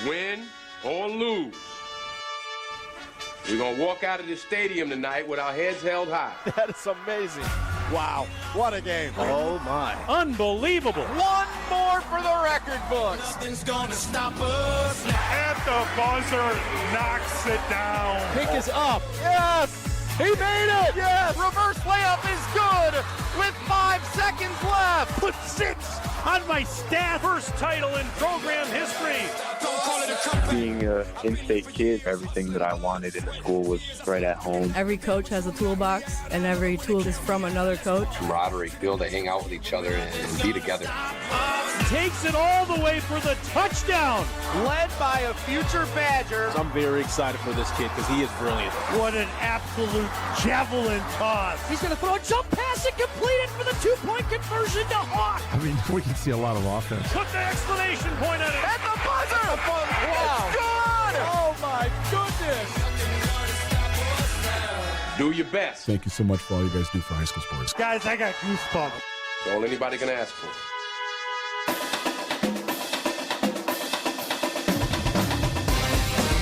Win or lose, we're going to walk out of this stadium tonight with our heads held high. That is amazing. Wow, what a game. Oh, my. Unbelievable. One more for the record books. Nothing's gonna stop us now. At the buzzer, knocks it down. Pick is up. Yes. He made it. Yes. Reverse layup is good with 5 seconds left. Put 6 on my stat. First title in program history. Don't call it a comeback. Being an in-state kid, everything that I wanted in the school was right at home. Every coach has a toolbox, and every tool is from another coach. Camaraderie, be able to hang out with each other and be together. Takes it all the way for the touchdown. Led by a future Badger. I'm very excited for this kid because he is brilliant. What an absolute javelin toss. He's going to throw a jump pass and complete it for the 2-point conversion to Hawk. I mean, we can see a lot of offense. Put the exclamation point on it. At the buzzer. Wow. It's good. Oh, my goodness. Do your best. Thank you so much for all you guys do for high school sports. Guys, I got goosebumps. That's all anybody can ask for.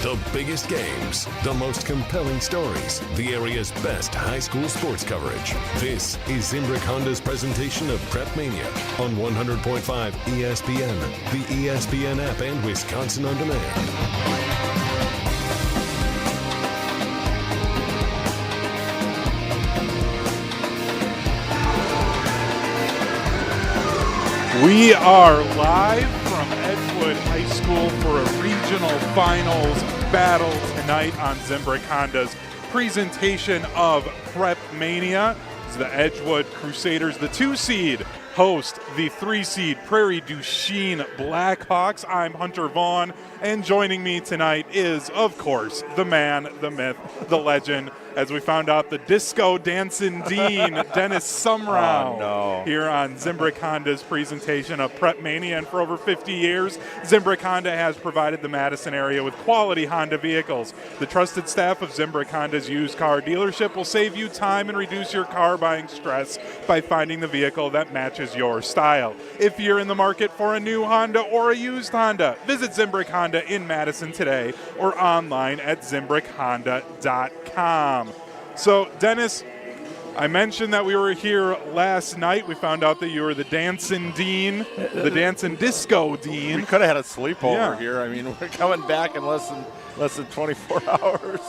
The biggest games, the most compelling stories, the area's best high school sports coverage. This is Zimbrick Honda's presentation of PrepMania on 100.5 ESPN, the ESPN app, and Wisconsin On Demand. We are live from Edgewood High School for a regional finals battle tonight on Zimbrick Honda's presentation of PrepMania. It's the Edgewood Crusaders, the 2-seed, host the 3-seed Prairie du Chien Blackhawks. I'm Hunter Vaughn, and joining me tonight is, of course, the man, the myth, the legend, as we found out, the disco dancing dean, Dennis Sumrow, here on Zimbrick Honda's presentation of PrepMania. And for over 50 years, Zimbrick Honda has provided the Madison area with quality Honda vehicles. The trusted staff of Zimbrick Honda's used car dealership will save you time and reduce your car buying stress by finding the vehicle that matches your style. If you're in the market for a new Honda or a used Honda, visit Zimbrick Honda in Madison today or online at ZimbrickHonda.com. So, Dennis, I mentioned that we were here last night. We found out that you were the dancing dean, the dancing disco dean. We could have had a sleepover here. I mean, we're coming back in less than 24 hours.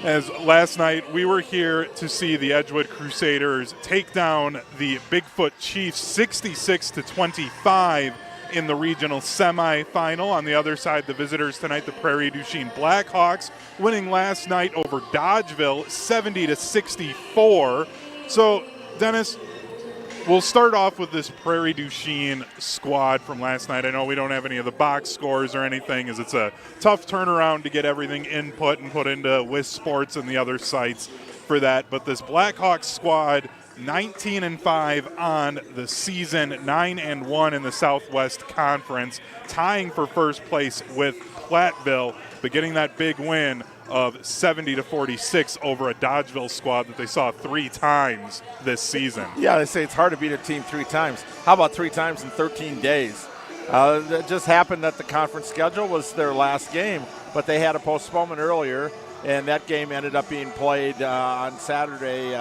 As last night, we were here to see the Edgewood Crusaders take down the Bigfoot Chiefs 66-25 in the regional semifinal. On the other side, the visitors tonight, the Prairie du Chien Blackhawks, winning last night over Dodgeville 70-64. So, Dennis, we'll start off with this Prairie du Chien squad from last night. I know we don't have any of the box scores or anything, as it's a tough turnaround to get everything input and put into WIS Sports and the other sites for that. But this Blackhawks squad, 19-5 on the season, 9-1 in the Southwest Conference, tying for first place with Platteville, but getting that big win of 70-46 over a Dodgeville squad that they saw 3 times this season. Yeah, they say it's hard to beat a team 3 times. How about 3 times in 13 days? It just happened that the conference schedule was their last game, but they had a postponement earlier, and that game ended up being played on Saturday,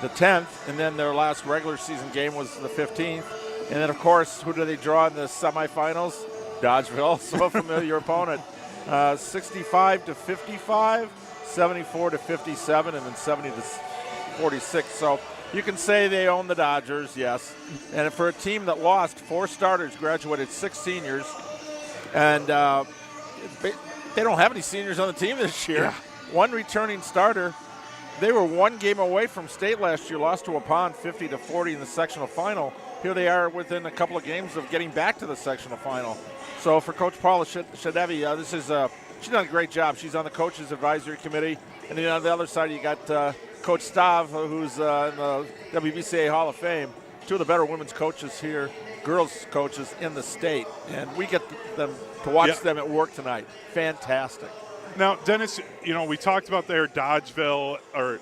the 10th, and then their last regular season game was the 15th. And then, of course, who do they draw in the semifinals? Dodgeville, so a familiar opponent. 65-55, 74-57, and then 70-46. So you can say they own the Dodgers, yes. And for a team that lost 4 starters, graduated 6 seniors, and they don't have any seniors on the team this year. Yeah. 1 returning starter. They were 1 game away from state last year, lost to Waupun 50-40 in the sectional final. Here they are within a couple of games of getting back to the sectional final. So for Coach Paula Shadevi, she's done a great job. She's on the coaches advisory committee. And then on the other side, you got Coach Stav, who's in the WBCA Hall of Fame. 2 of the better women's coaches here, girls coaches in the state. And we get them to watch them at work tonight. Fantastic. Now, Dennis, we talked about their Dodgeville, or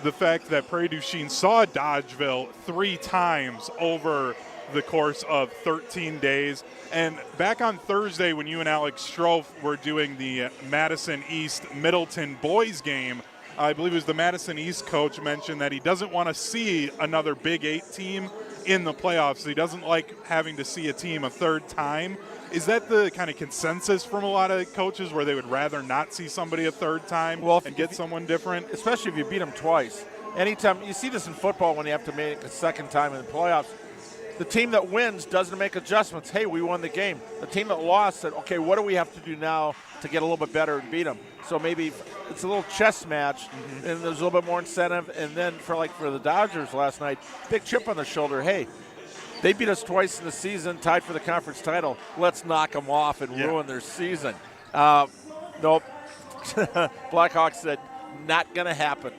the fact that Prairie du Chien saw Dodgeville 3 times over the course of 13 days. And back on Thursday when you and Alex Strofe were doing the Madison East Middleton boys game, I believe it was the Madison East coach mentioned that he doesn't want to see another Big 8 team in the playoffs. He doesn't like having to see a team a third time. Is that the kind of consensus from a lot of coaches where they would rather not see somebody a third time and get someone different? Especially if you beat them twice. Anytime you see this in football when you have to make a second time in the playoffs, the team that wins doesn't make adjustments. Hey, we won the game. The team that lost said, okay, what do we have to do now to get a little bit better and beat them? So maybe it's a little chess match, and there's a little bit more incentive. And then for the Dodgers last night, big chip on the shoulder. Hey, they beat us twice in the season, tied for the conference title. Let's knock them off and ruin their season. Nope. Blackhawks said, not going to happen.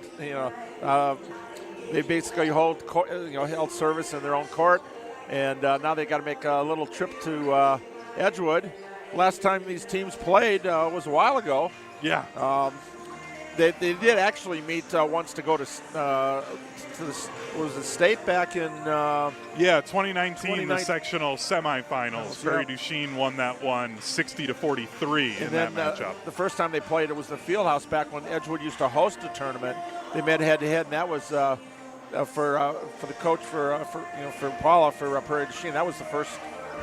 They basically held service in their own court, and now they got to make a little trip to Edgewood. Last time these teams played was a while ago. Yeah. They did actually meet once to go to the state back in 2019, the sectional semifinals. Prairie du Chien won that one 60-43 in that matchup. The first time they played, it was the Fieldhouse back when Edgewood used to host a tournament. They met head-to-head, and that was for the coach for Paula for Prairie du Chien. That was her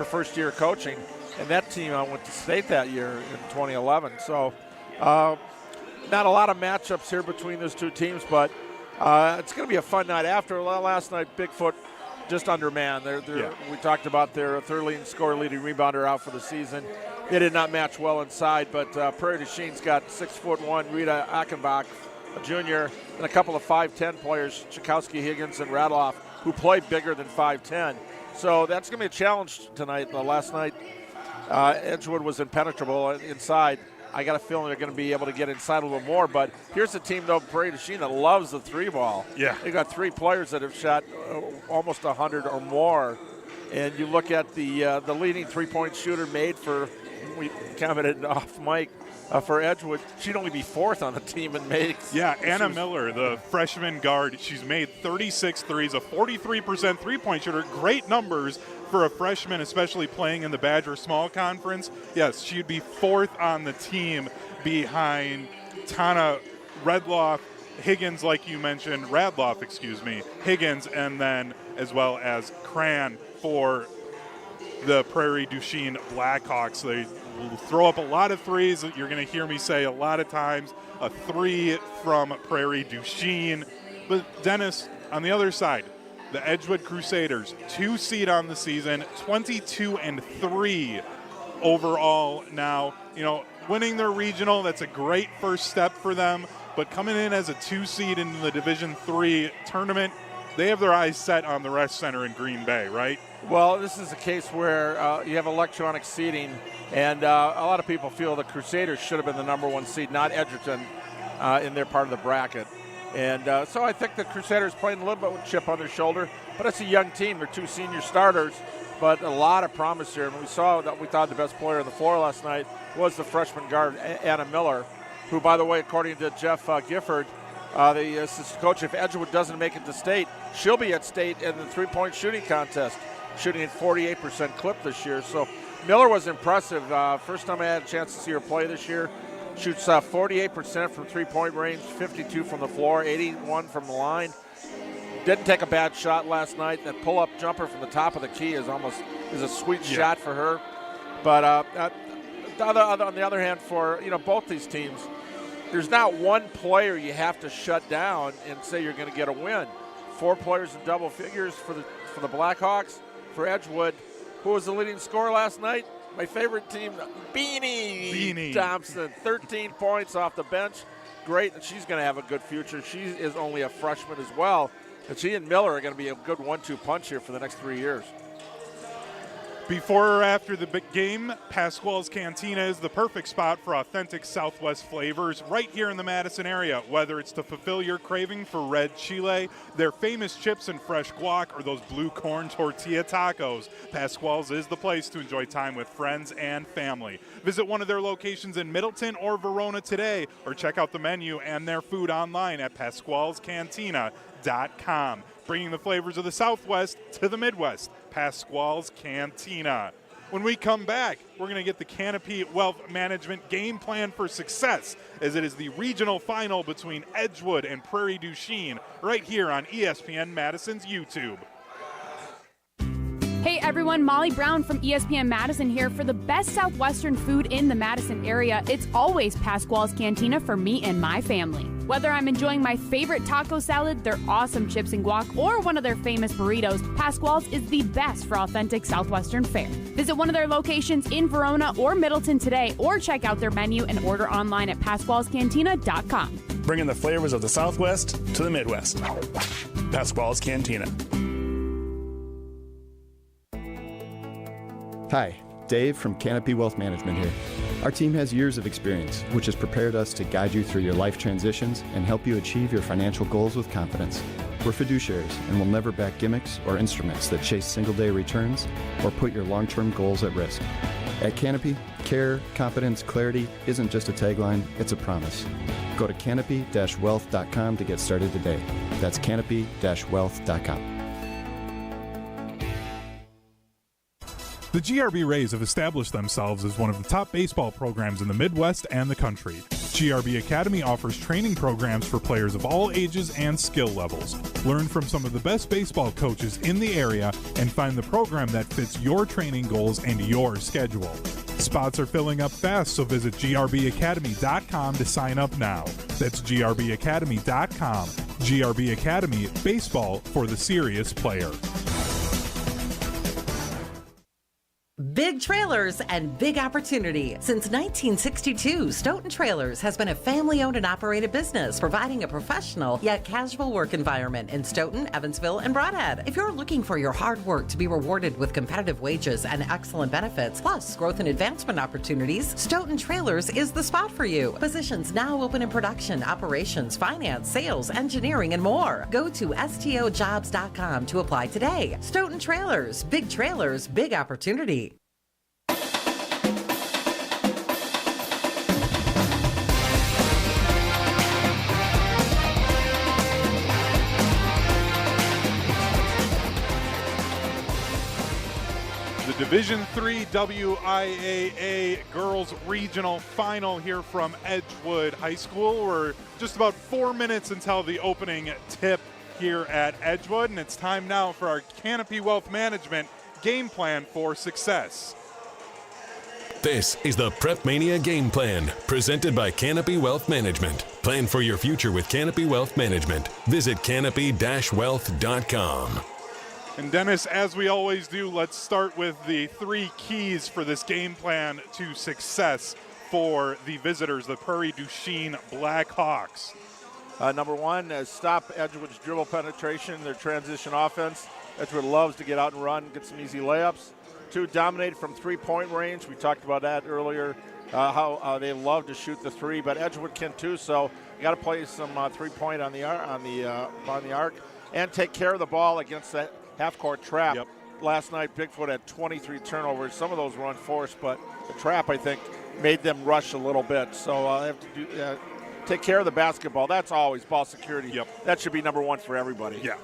first year coaching, and that team went to state that year in 2011. So. Not a lot of matchups here between those two teams, but it's going to be a fun night. After last night, Bigfoot just undermanned. We talked about their third leading scorer, leading rebounder out for the season. They did not match well inside, but Prairie du Chien's got 6'1" Rita Achenbach, a junior, and a couple of 5'10" players, Chakowski, Higgins, and Radloff, who play bigger than 5'10". So that's going to be a challenge tonight. Last night, Edgewood was impenetrable inside. I got a feeling they're going to be able to get inside a little more. But here's a team, though, Prairie du Chien, that loves the three ball. Yeah. They got three players that have shot almost 100 or more. And you look at the leading three-point shooter made for, we commented off mic, for Edgewood, she'd only be fourth on the team in makes. Yeah, Anna Miller, the freshman guard, she's made 36 threes, a 43% three-point shooter. Great numbers for a freshman, especially playing in the Badger Small Conference. Yes, she'd be fourth on the team behind Tana Radloff, Higgins, like you mentioned, Higgins, and then as well as Cran for the Prairie du Chien Blackhawks. They will throw up a lot of threes. You're going to hear me say a lot of times, a three from Prairie du Chien. But Dennis, on the other side, the Edgewood Crusaders, 2 seed on the season, 22-3 overall now. Winning their regional, that's a great first step for them. But coming in as a 2 seed in the Division III tournament, they have their eyes set on the Resch Center in Green Bay, right? Well, this is a case where you have electronic seeding, and a lot of people feel the Crusaders should have been the number 1 seed, not Edgerton, in their part of the bracket. And so I think the Crusaders playing a little bit with a chip on their shoulder, but it's a young team. They're 2 senior starters, but a lot of promise here. And we saw that we thought the best player on the floor last night was the freshman guard, Anna Miller, who, by the way, according to Jeff Gifford, the assistant coach, if Edgewood doesn't make it to state, she'll be at state in the three-point shooting contest, shooting at 48% clip this year. So Miller was impressive. First time I had a chance to see her play this year. Shoots 48% from three-point range, 52 from the floor, 81 from the line. Didn't take a bad shot last night. That pull-up jumper from the top of the key is a sweet shot for her. But on the other hand, for both these teams, there's not one player you have to shut down and say you're going to get a win. 4 players in double figures for the Blackhawks. For Edgewood, who was the leading scorer last night? My favorite team, Beanie Thompson, 13 points off the bench. Great, and she's going to have a good future. She is only a freshman as well. And she and Miller are going to be a good 1-2 punch here for the next 3 years. Before or after the big game, Pasquale's Cantina is the perfect spot for authentic Southwest flavors right here in the Madison area. Whether it's to fulfill your craving for red chile, their famous chips and fresh guac, or those blue corn tortilla tacos, Pasquale's is the place to enjoy time with friends and family. Visit one of their locations in Middleton or Verona today, or check out the menu and their food online at pasqualescantina.com. Bringing the flavors of the Southwest to the Midwest. Pasquale's Cantina. When we come back, we're going to get the Canopy Wealth Management game plan for success, as it is the regional final between Edgewood and Prairie du Chien right here on ESPN Madison's YouTube. Hey everyone, Molly Brown from ESPN Madison here. For the best Southwestern food in the Madison area, it's always Pasquale's Cantina for me and my family. Whether I'm enjoying my favorite taco salad, their awesome chips and guac, or one of their famous burritos, Pasquale's is the best for authentic Southwestern fare. Visit one of their locations in Verona or Middleton today, or check out their menu and order online at pasqualescantina.com. Bringing the flavors of the Southwest to the Midwest. Pasquale's Cantina. Hi, Dave from Canopy Wealth Management here. Our team has years of experience, which has prepared us to guide you through your life transitions and help you achieve your financial goals with confidence. We're fiduciaries and will never back gimmicks or instruments that chase single-day returns or put your long-term goals at risk. At Canopy, care, confidence, clarity isn't just a tagline, it's a promise. Go to canopy-wealth.com to get started today. That's canopy-wealth.com. The GRB Rays have established themselves as one of the top baseball programs in the Midwest and the country. GRB Academy offers training programs for players of all ages and skill levels. Learn from some of the best baseball coaches in the area and find the program that fits your training goals and your schedule. Spots are filling up fast, so visit grbacademy.com to sign up now. That's grbacademy.com. GRB Academy, baseball for the serious player. Big trailers and big opportunity. Since 1962, Stoughton Trailers has been a family-owned and operated business, providing a professional yet casual work environment in Stoughton, Evansville, and Broadhead. If you're looking for your hard work to be rewarded with competitive wages and excellent benefits, plus growth and advancement opportunities, Stoughton Trailers is the spot for you. Positions now open in production, operations, finance, sales, engineering, and more. Go to stojobs.com to apply today. Stoughton Trailers, big opportunity. Division III WIAA Girls Regional Final here from Edgewood High School. We're just about 4 minutes until the opening tip here at Edgewood, and it's time now for our Canopy Wealth Management game plan for success. This is the PrepMania Game Plan, presented by Canopy Wealth Management. Plan for your future with Canopy Wealth Management. Visit canopy-wealth.com. And Dennis, as we always do, let's start with the 3 keys for this game plan to success for the visitors, the Prairie du Chien Blackhawks. Number 1 is stop Edgewood's dribble penetration, their transition offense. Edgewood loves to get out and run, get some easy layups. 2, dominate from three-point range. We talked about that earlier, how they love to shoot the 3, but Edgewood can too, so you got to play some three-point on the arc, and take care of the ball against that half-court trap. Yep. Last night, Bigfoot had 23 turnovers. Some of those were unforced, but the trap, I think, made them rush a little bit. So they have to take care of the basketball. That's always ball security. Yep. That should be number 1 for everybody. Yeah.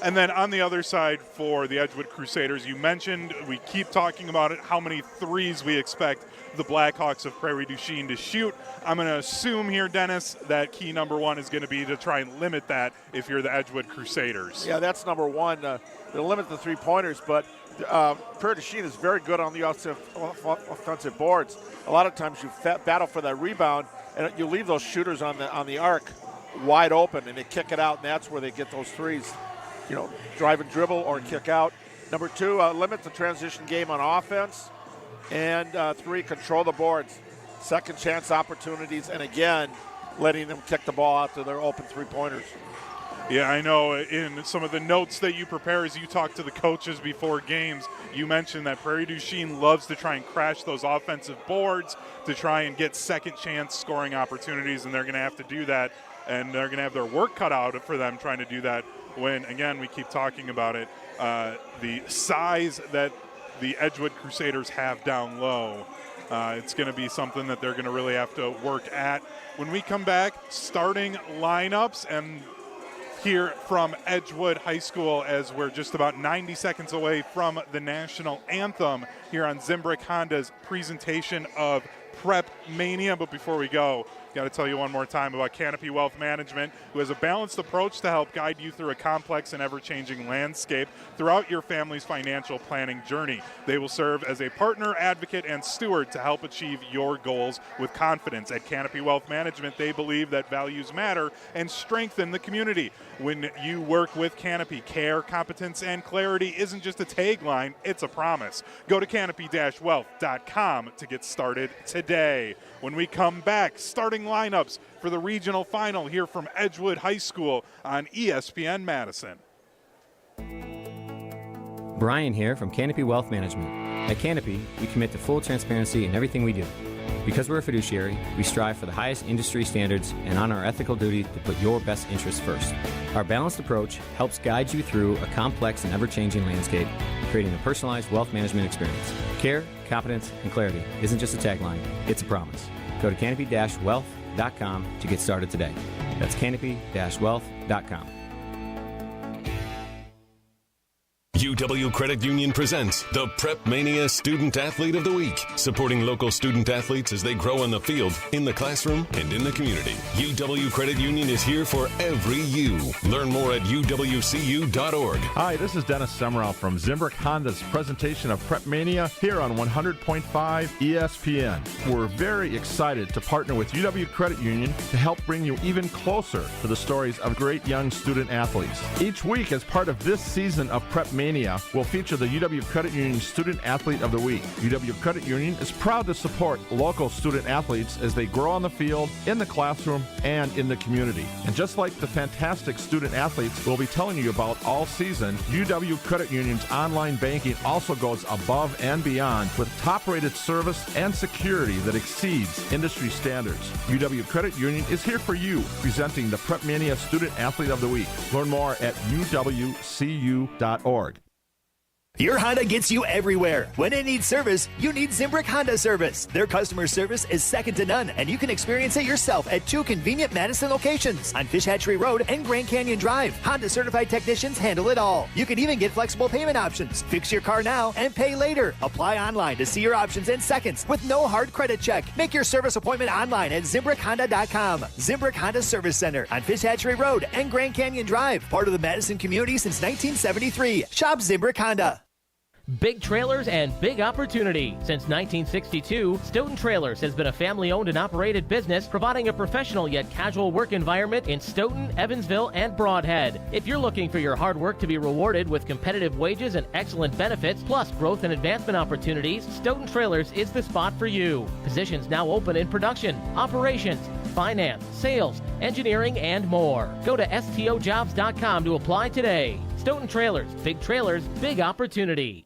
And then on the other side for the Edgewood Crusaders, you mentioned, we keep talking about it, how many threes we expect the Blackhawks of Prairie du Chien to shoot. I'm going to assume here, Dennis, that key number 1 is going to be to try and limit that if you're the Edgewood Crusaders. Yeah, that's number 1. They'll limit the three-pointers, but Prairie du Chien is very good on the offensive boards. A lot of times you battle for that rebound, and you leave those shooters on the arc wide open, and they kick it out, and that's where they get those threes. You know, drive and dribble or kick out. Number 2, limit the transition game on offense. And 3, control the boards. Second chance opportunities, and again, letting them kick the ball out to their open three-pointers. Yeah, I know in some of the notes that you prepare as you talk to the coaches before games, you mentioned that Prairie du Chien loves to try and crash those offensive boards to try and get second chance scoring opportunities, and they're going to have to do that, and they're going to have their work cut out for them trying to do that when, again, we keep talking about it, the size that the Edgewood Crusaders have down low. It's going to be something that they're going to really have to work at. When we come back, starting lineups, and here from Edgewood High School as we're just about 90 seconds away from the national anthem here on Zimbrick Honda's presentation of PrepMania. But before we go, got to tell you one more time about Canopy Wealth Management, who has a balanced approach to help guide you through a complex and ever-changing landscape throughout your family's financial planning journey. They will serve as a partner, advocate, and steward to help achieve your goals with confidence. At Canopy Wealth Management, they believe that values matter and strengthen the community. When you work with Canopy, care, competence, and clarity isn't just a tagline, it's a promise. Go to canopy-wealth.com to get started today. When we come back, starting lineups for the regional final here from Edgewood High School on ESPN Madison. Brian here from Canopy Wealth Management. At Canopy, we commit to full transparency in everything we do. Because we're a fiduciary, we strive for the highest industry standards and honor our ethical duty to put your best interests first. Our balanced approach helps guide you through a complex and ever-changing landscape, creating a personalized wealth management experience. Care, competence, and clarity isn't just a tagline, it's a promise. Go to canopy-wealth.com to get started today. That's canopy-wealth.com. UW Credit Union presents the PrepMania Student Athlete of the Week, supporting local student athletes as they grow on the field, in the classroom, and in the community. UW Credit Union is here for every you. Learn more at uwcu.org. Hi, this is Dennis Semrau from Zimbrick Honda's presentation of PrepMania here on 100.5 ESPN. We're very excited to partner with UW Credit Union to help bring you even closer to the stories of great young student athletes. Each week, as part of this season of PrepMania, will feature the UW Credit Union Student Athlete of the Week. UW Credit Union is proud to support local student athletes as they grow on the field, in the classroom, and in the community. And just like the fantastic student athletes we'll be telling you about all season, UW Credit Union's online banking also goes above and beyond with top-rated service and security that exceeds industry standards. UW Credit Union is here for you, presenting the PrepMania Student Athlete of the Week. Learn more at uwcu.org. Your Honda gets you everywhere. When it needs service, you need Zimbrick Honda service. Their customer service is second to none, and you can experience it yourself at 2 convenient Madison locations on Fish Hatchery Road and Grand Canyon Drive. Honda certified technicians handle it all. You can even get flexible payment options. Fix your car now and pay later. Apply online to see your options in seconds with no hard credit check. Make your service appointment online at ZimbrickHonda.com. Zimbrick Honda Service Center on Fish Hatchery Road and Grand Canyon Drive. Part of the Madison community since 1973. Shop Zimbrick Honda. Big trailers and big opportunity. Since 1962, Stoughton Trailers has been a family-owned and operated business providing a professional yet casual work environment in Stoughton, Evansville, and Broadhead. If you're looking for your hard work to be rewarded with competitive wages and excellent benefits, plus growth and advancement opportunities, Stoughton Trailers is the spot for you. Positions now open in production, operations, finance, sales, engineering, and more. Go to stojobs.com to apply today. Stoughton Trailers, big opportunity.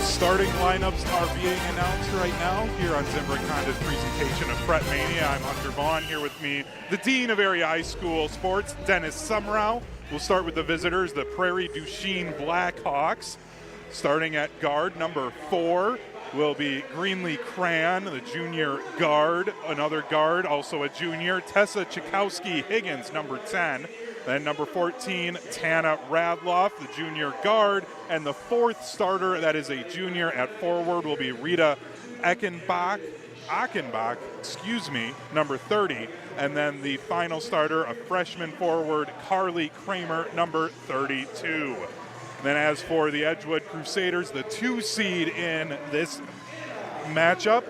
Starting lineups are being announced right now here on Zimbrick Honda's presentation of PrepMania. I'm Hunter Vaughn, here with me, the Dean of Area High School Sports, Dennis Semrau. We'll start with the visitors, the Prairie du Chien Blackhawks. Starting at guard, number 4 will be Greenlee Cran, the junior guard. Another guard, also a junior, Tessa Chikowski-Higgins, number 10. Then number 14, Tana Radloff, the junior guard. And the 4th starter, that is a junior at forward, will be Rita Achenbach, number 30. And then the final starter, a freshman forward, Carly Kramer, number 32. Then as for the Edgewood Crusaders, the 2 seed in this matchup,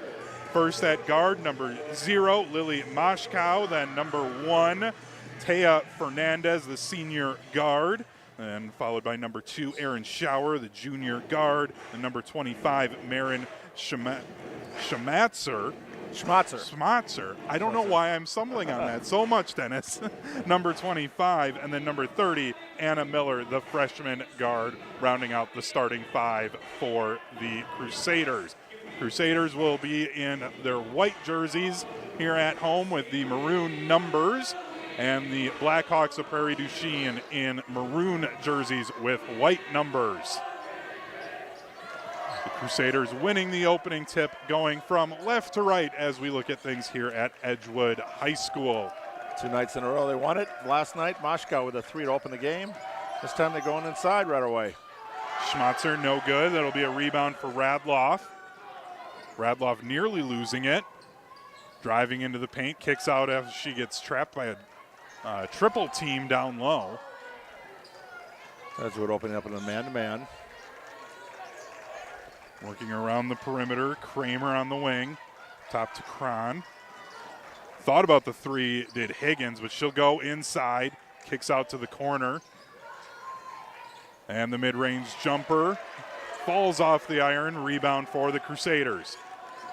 first at guard, number 0, Lily Moshkow. Then number 1, Taya Fernandez, the senior guard, and followed by number 2, Aaron Schauer, the junior guard, and number 25, Marin Schmatzer. I don't know why I'm stumbling on that so much, Dennis. Number 25, and then number 30, Anna Miller, the freshman guard, rounding out the starting 5 for the Crusaders. Crusaders will be in their white jerseys here at home with the maroon numbers, and the Blackhawks of Prairie du Chien in maroon jerseys with white numbers. The Crusaders winning the opening tip, going from left to right as we look at things here at Edgewood High School. 2 nights in a row they won it. Last night, Moshkow with a 3 to open the game. This time they're going inside right away. Schmatzer, no good. That'll be a rebound for Radloff. Radloff nearly losing it. Driving into the paint, kicks out as she gets trapped by a triple team down low. Edgewood opening up in a man-to-man. Working around the perimeter, Kramer on the wing. Top to Cron. Thought about the 3, did Higgins, but she'll go inside. Kicks out to the corner. And the mid-range jumper falls off the iron. Rebound for the Crusaders.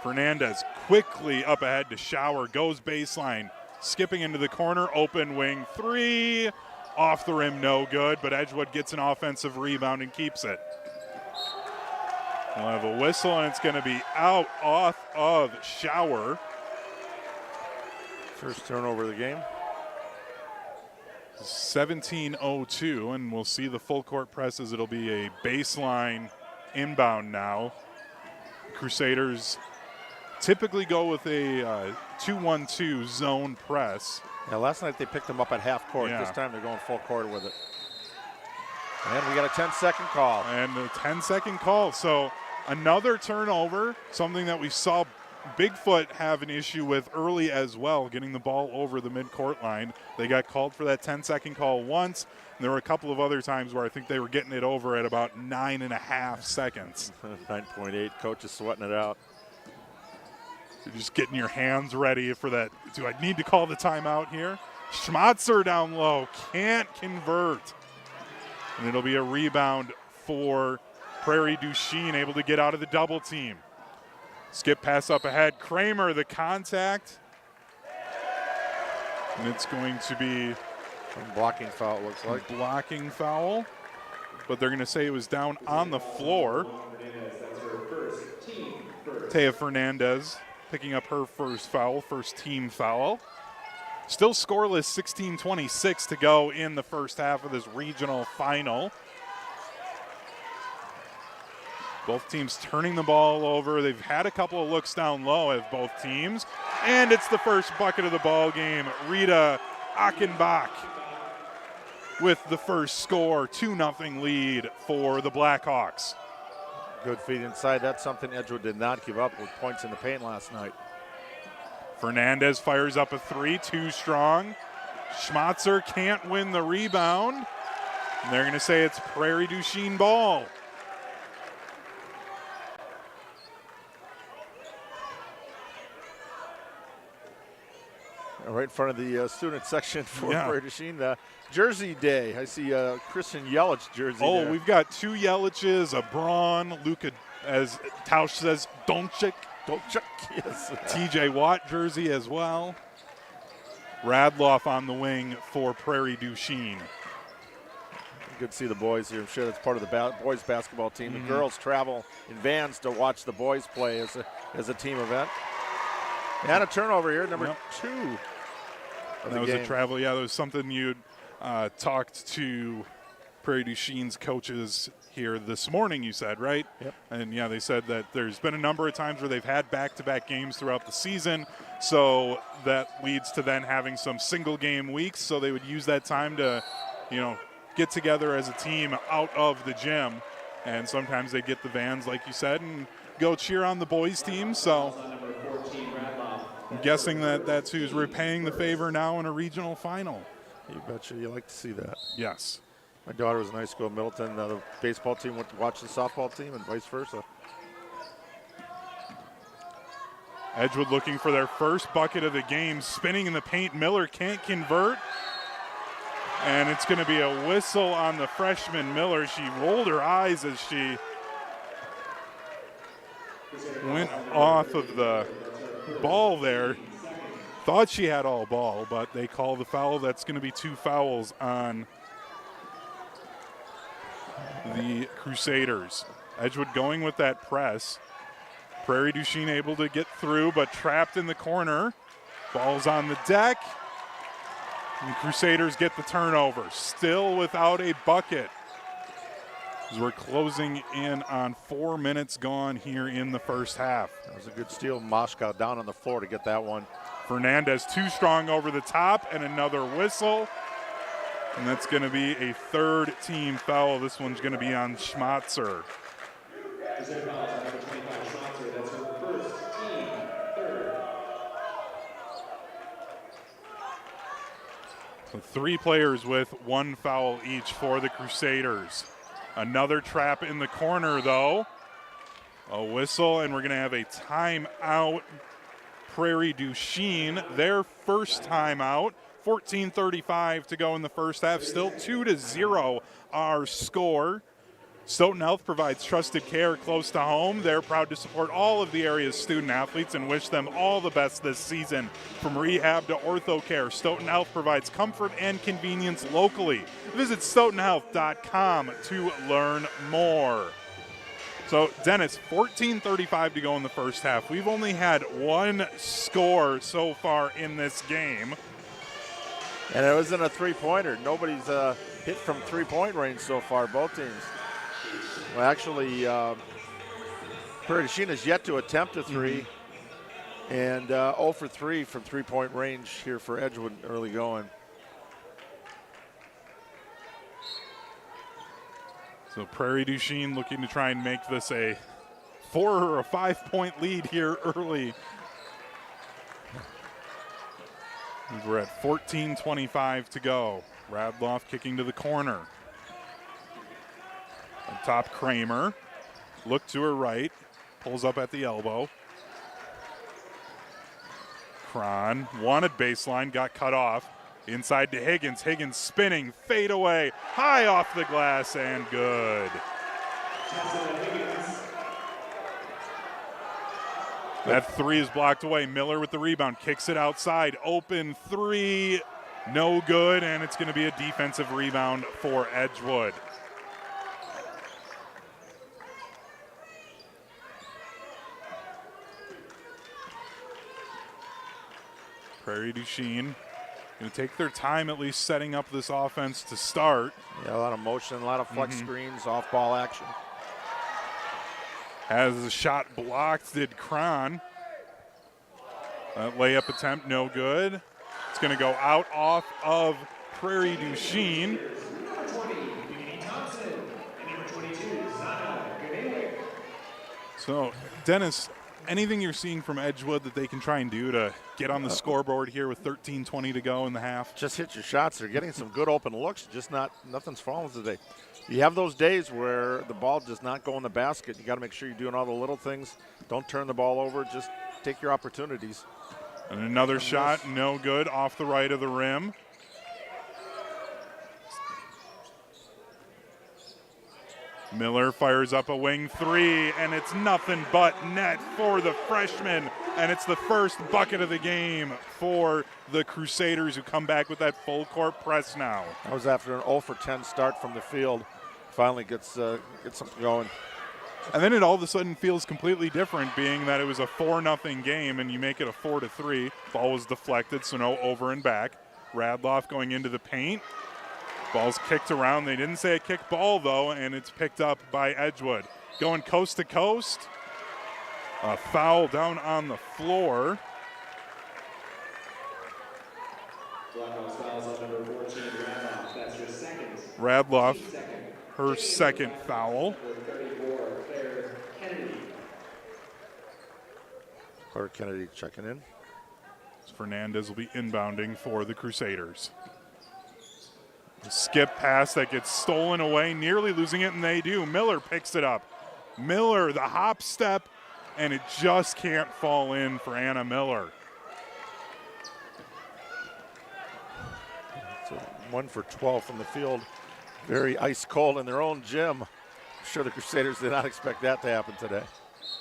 Fernandez quickly up ahead to Shower. Goes baseline. Skipping into the corner. Open wing 3. Off the rim, no good. But Edgewood gets an offensive rebound and keeps it. We'll have a whistle, and it's going to be out off of Shower. First turnover of the game. 17:02, and we'll see the full court presses. It'll be a baseline inbound now. Crusaders typically go with a 2-1-2 zone press. Yeah, last night they picked them up at half court. Yeah. This time they're going full court with it. And we got a 10-second call. And a 10-second call. So another turnover, something that we saw Bigfoot have an issue with early as well, getting the ball over the midcourt line. They got called for that 10-second call once, and there were a couple of other times where I think they were getting it over at about 9.5 seconds. 9.8, coach is sweating it out. You're just getting your hands ready for that. Do I need to call the timeout here? Schmatzer down low, can't convert. And it'll be a rebound for Prairie du Chien, able to get out of the double team. Skip pass up ahead. Kramer, the contact. And it's going to be a blocking foul, it looks like. Blocking foul. But they're going to say it was down on the floor. Taya Fernandez picking up her first foul, first team foul. Still scoreless, 16:26 to go in the first half of this regional final. Both teams turning the ball over. They've had a couple of looks down low of both teams. And it's the first bucket of the ball game. Rita Achenbach with the first score, 2-0 lead for the Blackhawks. Good feed inside. That's something Edgewood did not give up with points in the paint last night. Fernandez fires up a 3, too strong. Schmatzer can't win the rebound. And they're going to say it's Prairie du Chien ball. Right in front of the student section for Prairie du Chien. Jersey Day. I see Christian Yelich jersey there. We've got 2 Yeliches, a Braun, Luka, as Tausch says, Doncic, yes. TJ Watt jersey as well. Radloff on the wing for Prairie du Chien. Good to see the boys here. I'm sure that's part of the boys basketball team. The girls travel in vans to watch the boys play as a team event. And a turnover here, number 2. That was a travel. Yeah, that was something you'd talked to Prairie du Chien's coaches here this morning, you said, right? Yep. And, yeah, they said that there's been a number of times where they've had back-to-back games throughout the season, so that leads to then having some single-game weeks, so they would use that time to, get together as a team out of the gym. And sometimes they get the vans, like you said, and go cheer on the boys' team, so I'm guessing that's who's repaying the favor now in a regional final. You betcha. You like to see that. Yes. My daughter was in high school in Middleton. The baseball team went to watch the softball team and vice versa. Edgewood looking for their first bucket of the game. Spinning in the paint. Miller can't convert. And it's going to be a whistle on the freshman Miller. She rolled her eyes as she went off of the ball there. Thought she had all ball, but they call the foul. That's going to be 2 fouls on the Crusaders. Edgewood going with that press. Prairie du Chien able to get through, but trapped in the corner. Ball's on the deck. And Crusaders get the turnover. Still without a bucket. as we're closing in on 4 minutes gone here in the first half. That was a good steal. Moscow down on the floor to get that one. Fernandez too strong over the top, and another whistle. And that's going to be a third team foul. This one's going to be on Schmatzer. So 3 players with 1 foul each for the Crusaders. Another trap in the corner, though. A whistle, and we're going to have a timeout. Prairie du Chien, their first timeout. 14:35 to go in the first half. Still 2-0 our score. Stoughton Health provides trusted care close to home. They're proud to support all of the area's student athletes and wish them all the best this season. From rehab to ortho care, Stoughton Health provides comfort and convenience locally. Visit stoughtonhealth.com to learn more. So, Dennis, 14:35 to go in the first half. We've only had 1 score so far in this game. And it wasn't a three-pointer. Nobody's hit from three-point range so far, both teams. Well, actually, Prairie du Chien has yet to attempt a three, and 0 for 3 from three-point range here for Edgewood early going. So Prairie du Chien looking to try and make this a 4 or a 5-point lead here early. We're at 14:25 to go. Radloff kicking to the corner. On top, Kramer. Look to her right. Pulls up at the elbow. Cron wanted baseline, got cut off. Inside to Higgins. Higgins spinning, fade away, high off the glass, and good. That 3 is blocked away. Miller with the rebound, kicks it outside. Open 3, no good, and it's going to be a defensive rebound for Edgewood. Prairie du Chien going to take their time at least setting up this offense to start. Yeah, a lot of motion, a lot of flex screens, off-ball action. Has the shot blocked, did Cron. That layup attempt, no good. It's going to go out off of Prairie du Chien. So, Dennis, anything you're seeing from Edgewood that they can try and do to get on the scoreboard here with 13:20 to go in the half? Just hit your shots. They're getting some good open looks, just nothing's falling today. You have those days where the ball does not go in the basket. You got to make sure you're doing all the little things. Don't turn the ball over. Just take your opportunities. And another shot, no good, off the right of the rim. Miller fires up a wing 3, and it's nothing but net for the freshman. And it's the first bucket of the game for the Crusaders, who come back with that full court press now. That was after an 0 for 10 start from the field. Finally gets something going. And then it all of a sudden feels completely different, being that it was a 4-0 game and you make it a 4-3. Ball was deflected, so no over and back. Radloff going into the paint. Ball's kicked around. They didn't say a kick ball, though, and it's picked up by Edgewood. Going coast to coast. A foul down on the floor. Radloff, her second foul. Claire Kennedy checking in. Fernandez will be inbounding for the Crusaders. A skip pass that gets stolen away, nearly losing it, and they do. Miller picks it up. Miller, the hop step, and it just can't fall in for Anna Miller. So 1 for 12 from the field. Very ice cold in their own gym. I'm sure the Crusaders did not expect that to happen today.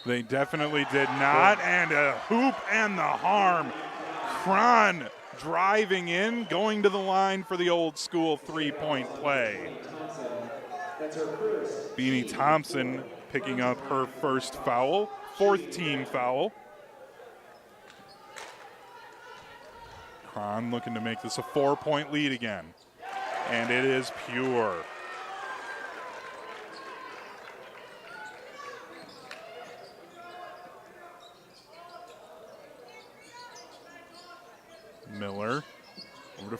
They definitely did not, and a hoop and the harm. Cron driving in, going to the line for the old school 3-point play. Beanie Thompson picking up her first foul, 4th team foul. Cron looking to make this a 4-point lead again, and it is pure.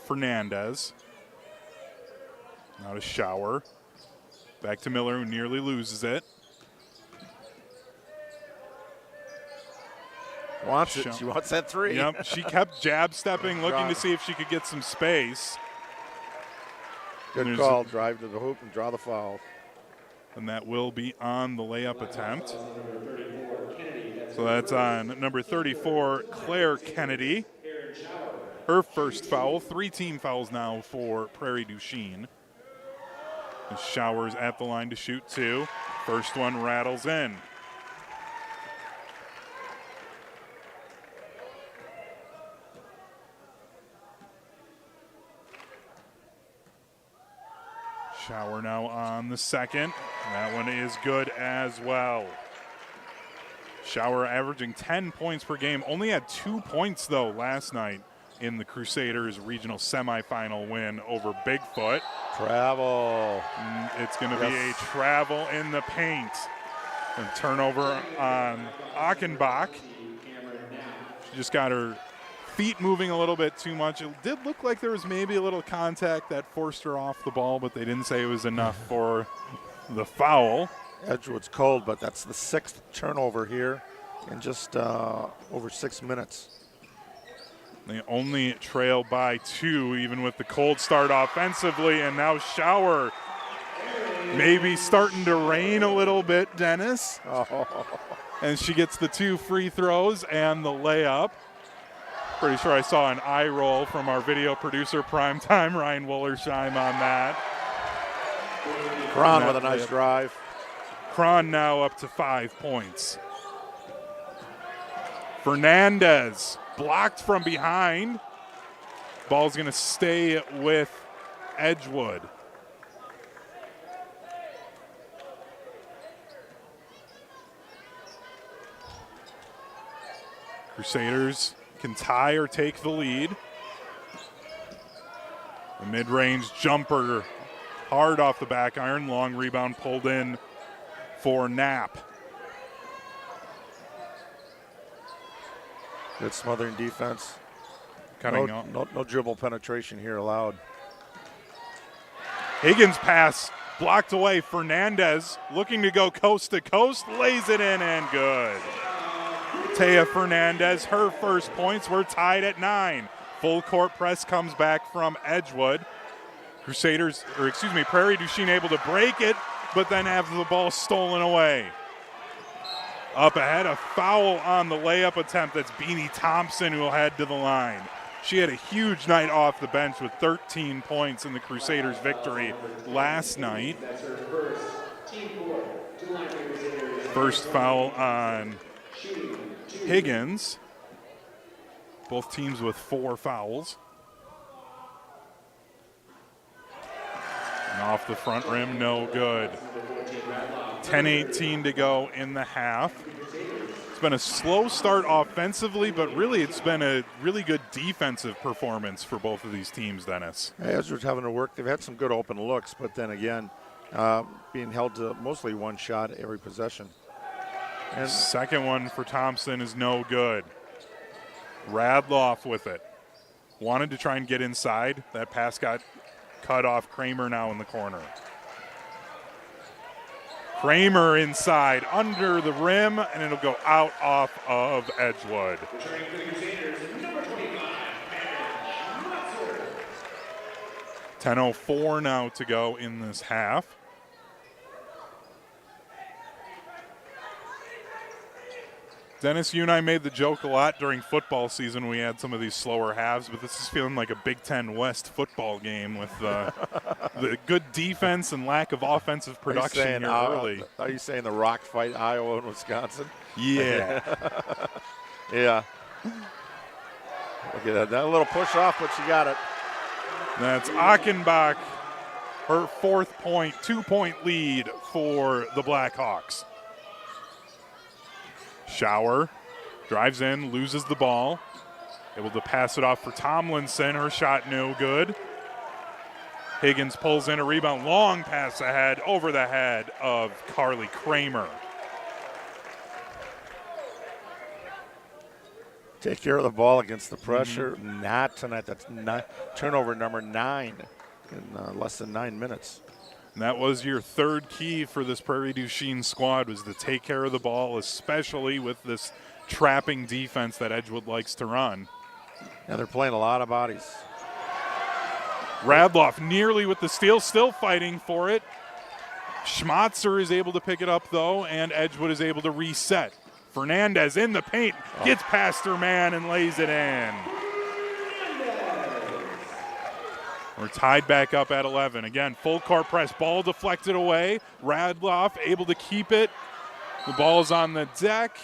Fernandez. Now to Shower. Back to Miller, who nearly loses it. Wants it. She wants that three. Yep, she kept jab stepping, looking to see if she could get some space. Good call. Drive to the hoop and draw the foul. And that will be on the layup attempt. So that's on number 34, Claire Kennedy. Her first foul. 3 team fouls now for Prairie du Chien. Showers at the line to shoot 2. First one rattles in. Shower now on the second. That one is good as well. Shower averaging 10 points per game. Only had 2 points, though, last night in the Crusaders regional semifinal win over Bigfoot. Travel. It's going to be a travel in the paint. And turnover on Achenbach. She just got her feet moving a little bit too much. It did look like there was maybe a little contact that forced her off the ball, but they didn't say it was enough for the foul. Edgewood's cold, but that's the 6th turnover here in just over 6 minutes. They only trail by 2, even with the cold start offensively, and now Shower maybe starting to rain a little bit, Dennis. And she gets the 2 free throws and the layup. Pretty sure I saw an eye roll from our video producer, Primetime, Ryan Wollersheim, on that. Cron with a nice drive. Cron now up to 5 points. Fernandez blocked from behind. Ball's going to stay with Edgewood. Crusaders can tie or take the lead. The mid-range jumper hard off the back iron. Long rebound pulled in for Knapp. Good smothering defense. No dribble penetration here allowed. Higgins' pass blocked away. Fernandez looking to go coast to coast, lays it in and good. Taya Fernandez, her first points. We're tied at 9. Full court press comes back from Edgewood. Prairie du Chien able to break it, but then have the ball stolen away. Up ahead, a foul on the layup attempt. That's Beanie Thompson who will head to the line. She had a huge night off the bench with 13 points in the Crusaders' victory last night. First foul on Higgins. Both teams with 4 fouls. And off the front rim, no good. 10:18 to go in the half. It's been a slow start offensively, but really it's been a really good defensive performance for both of these teams, Dennis. Edgewood's having to work. They've had some good open looks, but then again, being held to mostly one shot every possession. And second one for Thompson is no good. Radloff with it. Wanted to try and get inside. That pass got cut off. Kramer now in the corner. Kramer inside, under the rim, and it'll go out off of Edgewood. 10:04 now to go in this half. Dennis, you and I made the joke a lot during football season when we had some of these slower halves, but this is feeling like a Big Ten West football game with the good defense and lack of offensive production here early. Are you saying the rock fight, Iowa and Wisconsin? Yeah. Yeah. Look at that little push off, but she got it. That's Achenbach, her 4th point, 2-point lead for the Blackhawks. Shower drives in, loses the ball. Able to pass it off for Tomlinson. Her shot no good. Higgins pulls in a rebound. Long pass ahead, over the head of Carly Kramer. take care of the ball against the pressure. Not tonight. That's turnover number 9 in less than 9 minutes. And that was your third key for this Prairie du Chien squad, was to take care of the ball, especially with this trapping defense that Edgewood likes to run. Yeah, they're playing a lot of bodies. Radloff nearly with the steal, still fighting for it. Schmatzer is able to pick it up, though, and Edgewood is able to reset. Fernandez in the paint, gets past her man and lays it in. We're tied back up at 11. Again, full court press, ball deflected away. Radloff able to keep it. The ball's on the deck.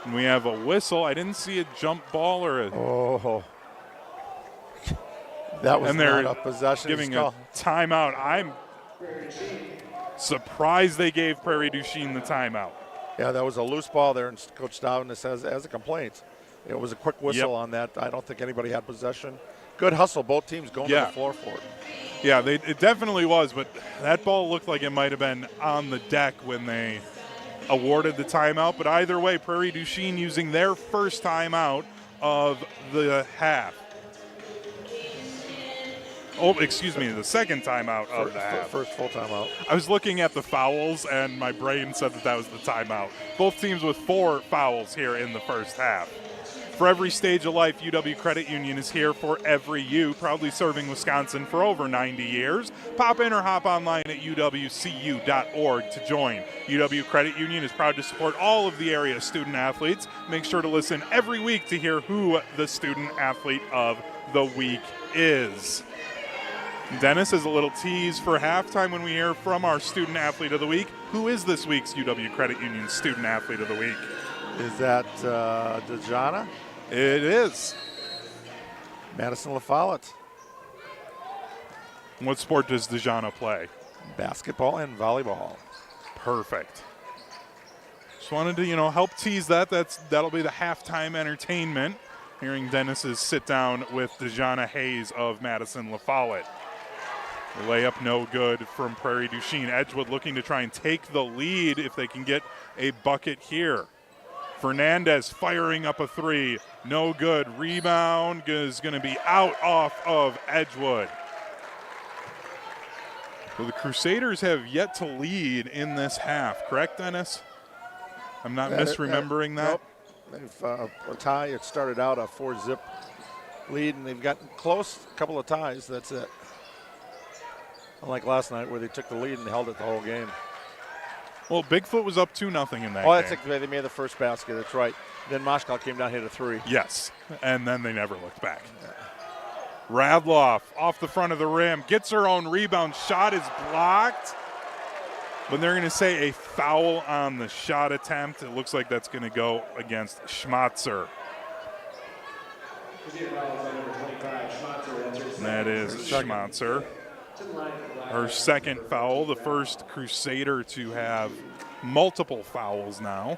And we have a whistle. I didn't see a jump ball or a... Oh. That was not a possession. Giving a timeout. I'm surprised they gave Prairie du Chien the timeout. Yeah, that was a loose ball there, and Coach Stoudemire says as a complaint. It was a quick whistle on that. I don't think anybody had possession. Good hustle, both teams going to the floor for it. Yeah, it definitely was, but that ball looked like it might have been on the deck when they awarded the timeout. But either way, Prairie du Chien using their first timeout of the half. Oh, excuse me, the second timeout of the half. First full timeout. I was looking at the fouls, and my brain said that was the timeout. Both teams with 4 fouls here in the first half. For every stage of life, UW Credit Union is here for every you, proudly serving Wisconsin for over 90 years. Pop in or hop online at uwcu.org to join. UW Credit Union is proud to support all of the area student athletes. Make sure to listen every week to hear who the student athlete of the week is. Dennis is a little tease for halftime when we hear from our student athlete of the week. Who is this week's UW Credit Union student athlete of the week? Is that Dejana? It is. Madison LaFollette. What sport does Dejana play? Basketball and volleyball. Perfect. Just wanted to, help tease that. That'll be the halftime entertainment. Hearing Dennis's sit down with Dejana Hayes of Madison LaFollette. The layup no good from Prairie du Chien. Edgewood looking to try and take the lead if they can get a bucket here. Fernandez firing up a 3. No good. Rebound is going to be out off of Edgewood. Well, the Crusaders have yet to lead in this half. Correct, Dennis? I'm not misremembering that? Nope. They've a tie. It started out a 4-zip lead, and they've gotten close. A couple of ties. That's it. Unlike last night where they took the lead and held it the whole game. Well, Bigfoot was up 2-0 in that that's game. they made the first basket. That's right. Then Moshkal came down, hit a 3. Yes, and then they never looked back. Radloff off the front of the rim, gets her own rebound. Shot is blocked, but they're going to say a foul on the shot attempt. It looks like that's going to go against Schmatzer. And that is Schmatzer. Her second foul, the first Crusader to have multiple fouls now.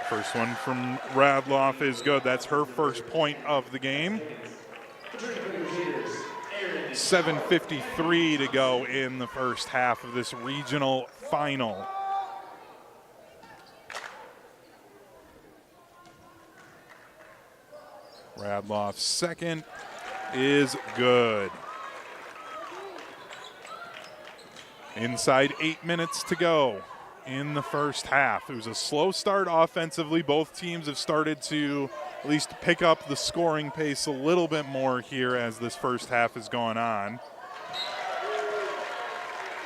First one from Radloff is good. That's her first point of the game. 7:53 to go in the first half of this regional final. Radloff's second is good. Inside 8 minutes to go in the first half. It was a slow start offensively. Both teams have started to at least pick up the scoring pace a little bit more here as this first half has gone on.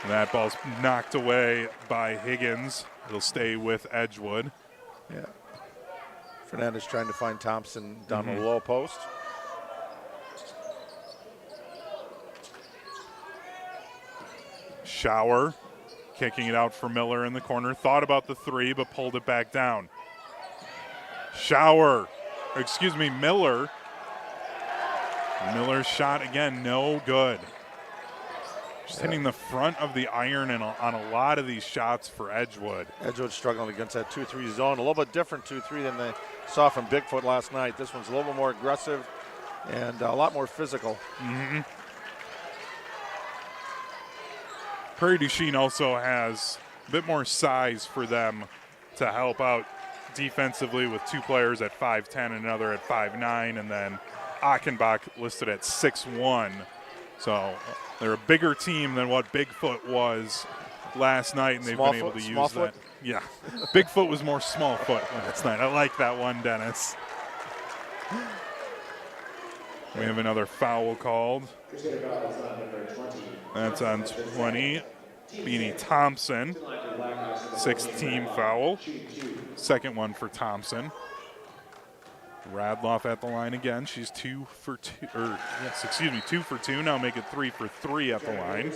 That ball's knocked away by Higgins. It'll stay with Edgewood. Yeah. Fernandez trying to find Thompson down the low post. Schauer kicking it out for Miller in the corner. Thought about the 3, but pulled it back down. Miller. Miller's shot again, no good. Just hitting the front of the iron and on a lot of these shots for Edgewood. Edgewood struggling against that 2-3 zone. A little bit different 2-3 than they saw from Bigfoot last night. This one's a little bit more aggressive and a lot more physical. Prairie du Chien also has a bit more size for them to help out defensively with 2 players at 5'10 and another at 5'9, and then Achenbach listed at 6'1. So they're a bigger team than what Bigfoot was last night, and they've been able to use that. Yeah, Bigfoot was more small foot last night. I like that one, Dennis. We have another foul called. That's on 20. Beanie Thompson. 6th team foul. Second one for Thompson. Radloff at the line again. She's 2 for 2. 2 for 2. Now make it 3 for 3 at the line.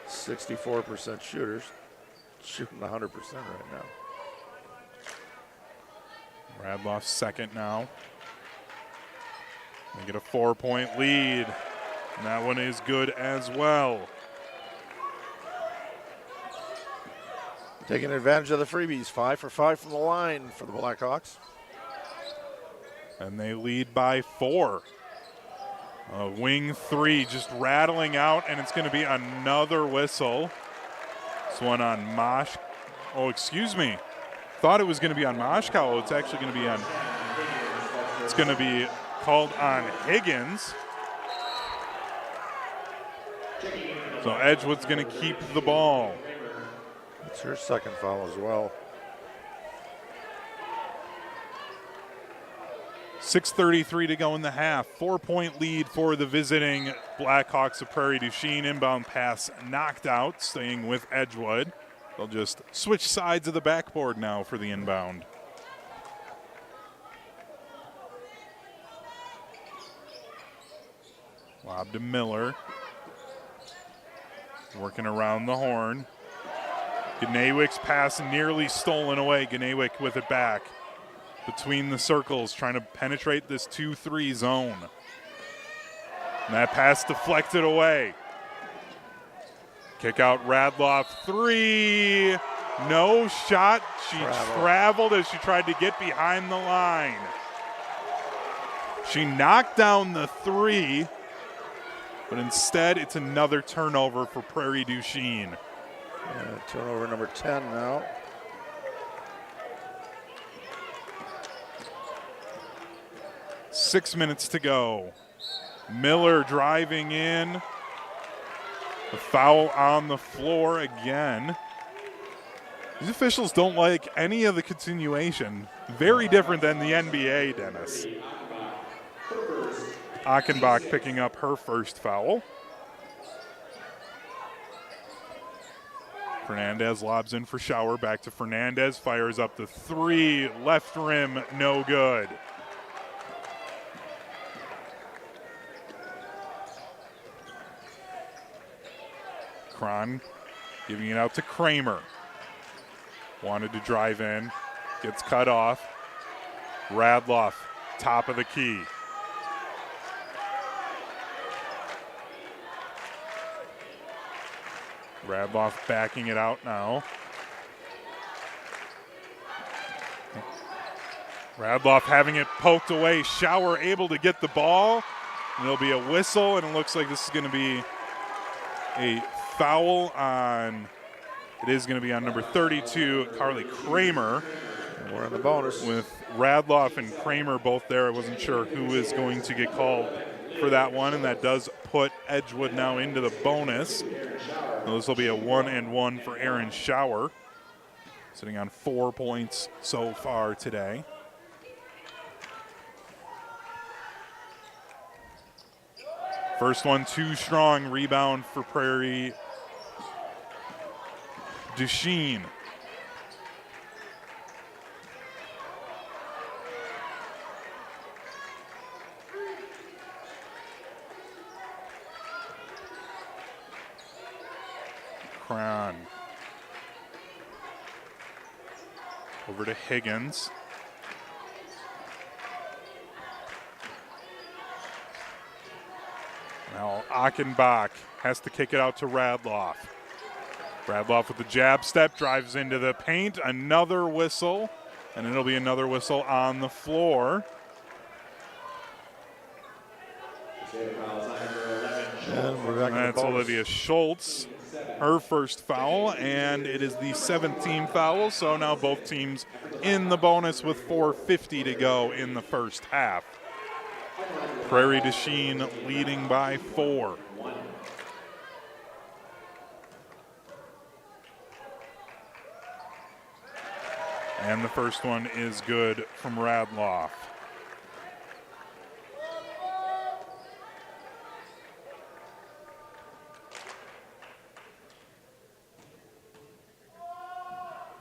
64% shooters. Shooting 100% right now. Radloff second now. They get a 4-point lead. And that one is good as well. Taking advantage of the freebies. 5 for 5 from the line for the Blackhawks. And they lead by 4. A wing 3 just rattling out, and it's going to be another whistle. This one on Mosh. Oh, excuse me. Thought it was going to be on Moshkow. It's actually going to be on. It's going to be called on Higgins. So Edgewood's going to keep the ball. It's her second foul as well. 6:33 to go in the half. 4-point lead for the visiting Blackhawks of Prairie du Chien. Inbound pass knocked out, staying with Edgewood. They'll just switch sides of the backboard now for the inbound. Lob to Miller. Working around the horn. Gnawick's pass nearly stolen away. Gnawick with it back. Between the circles, trying to penetrate this 2-3 zone. And that pass deflected away. Kick out Radloff, 3. No shot. She traveled as she tried to get behind the line. She knocked down the 3, but instead it's another turnover for Prairie du Chien. Turnover number 10 now. Six minutes to go. Miller driving in. The foul on the floor again. These officials don't like any of the continuation. Very different than the NBA, Dennis. Achenbach picking up her first foul. Fernandez lobs in for Schauer. Back to Fernandez. Fires up the 3. Left rim, no good. Cron giving it out to Kramer. Wanted to drive in. Gets cut off. Radloff, top of the key. Radloff backing it out now. Radloff having it poked away. Schauer able to get the ball. And there'll be a whistle, and it looks like this is going to be a foul on, it is going to be on number 32, Carly Kramer. And we're in the bonus. With Radloff and Kramer both there. I wasn't sure who is going to get called for that one, and that does put Edgewood now into the bonus. So this will be a 1-and-1 for Erin Schauer, sitting on 4 points so far today. First one too strong. Rebound for Prairie du Chien. Cron. Over to Higgins. Now Achenbach has to kick it out to Radloff. Radloff with the jab step, drives into the paint. Another whistle, and it'll be another whistle on the floor. And we're back That's Olivia Schultz. her first foul, and it is the 7th team foul, so now both teams in the bonus with 4:50 to go in the first half. Prairie du Chien leading by 4. And the first one is good from Radloff.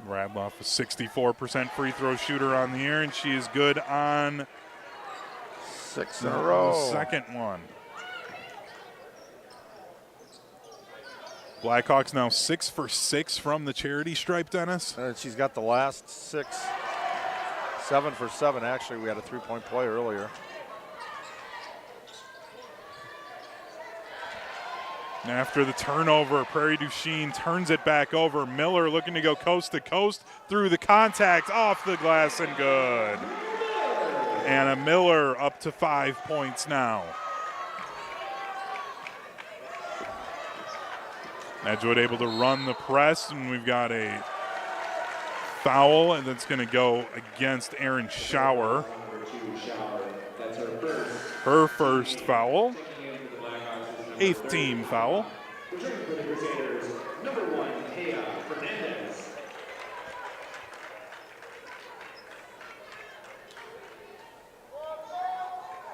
Radloff, a 64% free throw shooter on the year, and she is good on 6 in a row. The second one. Blackhawks now 6 for 6 from the charity stripe, Dennis. And she's got the last 6. 7 for 7, actually. We had a 3-point play earlier. And after the turnover, Prairie du Chien turns it back over. Miller looking to go coast to coast through the contact, off the glass and good. Anna Miller up to 5 points now. Edgewood able to run the press, and we've got a foul, and that's going to go against Erin Schauer. Her first foul. 8th team foul.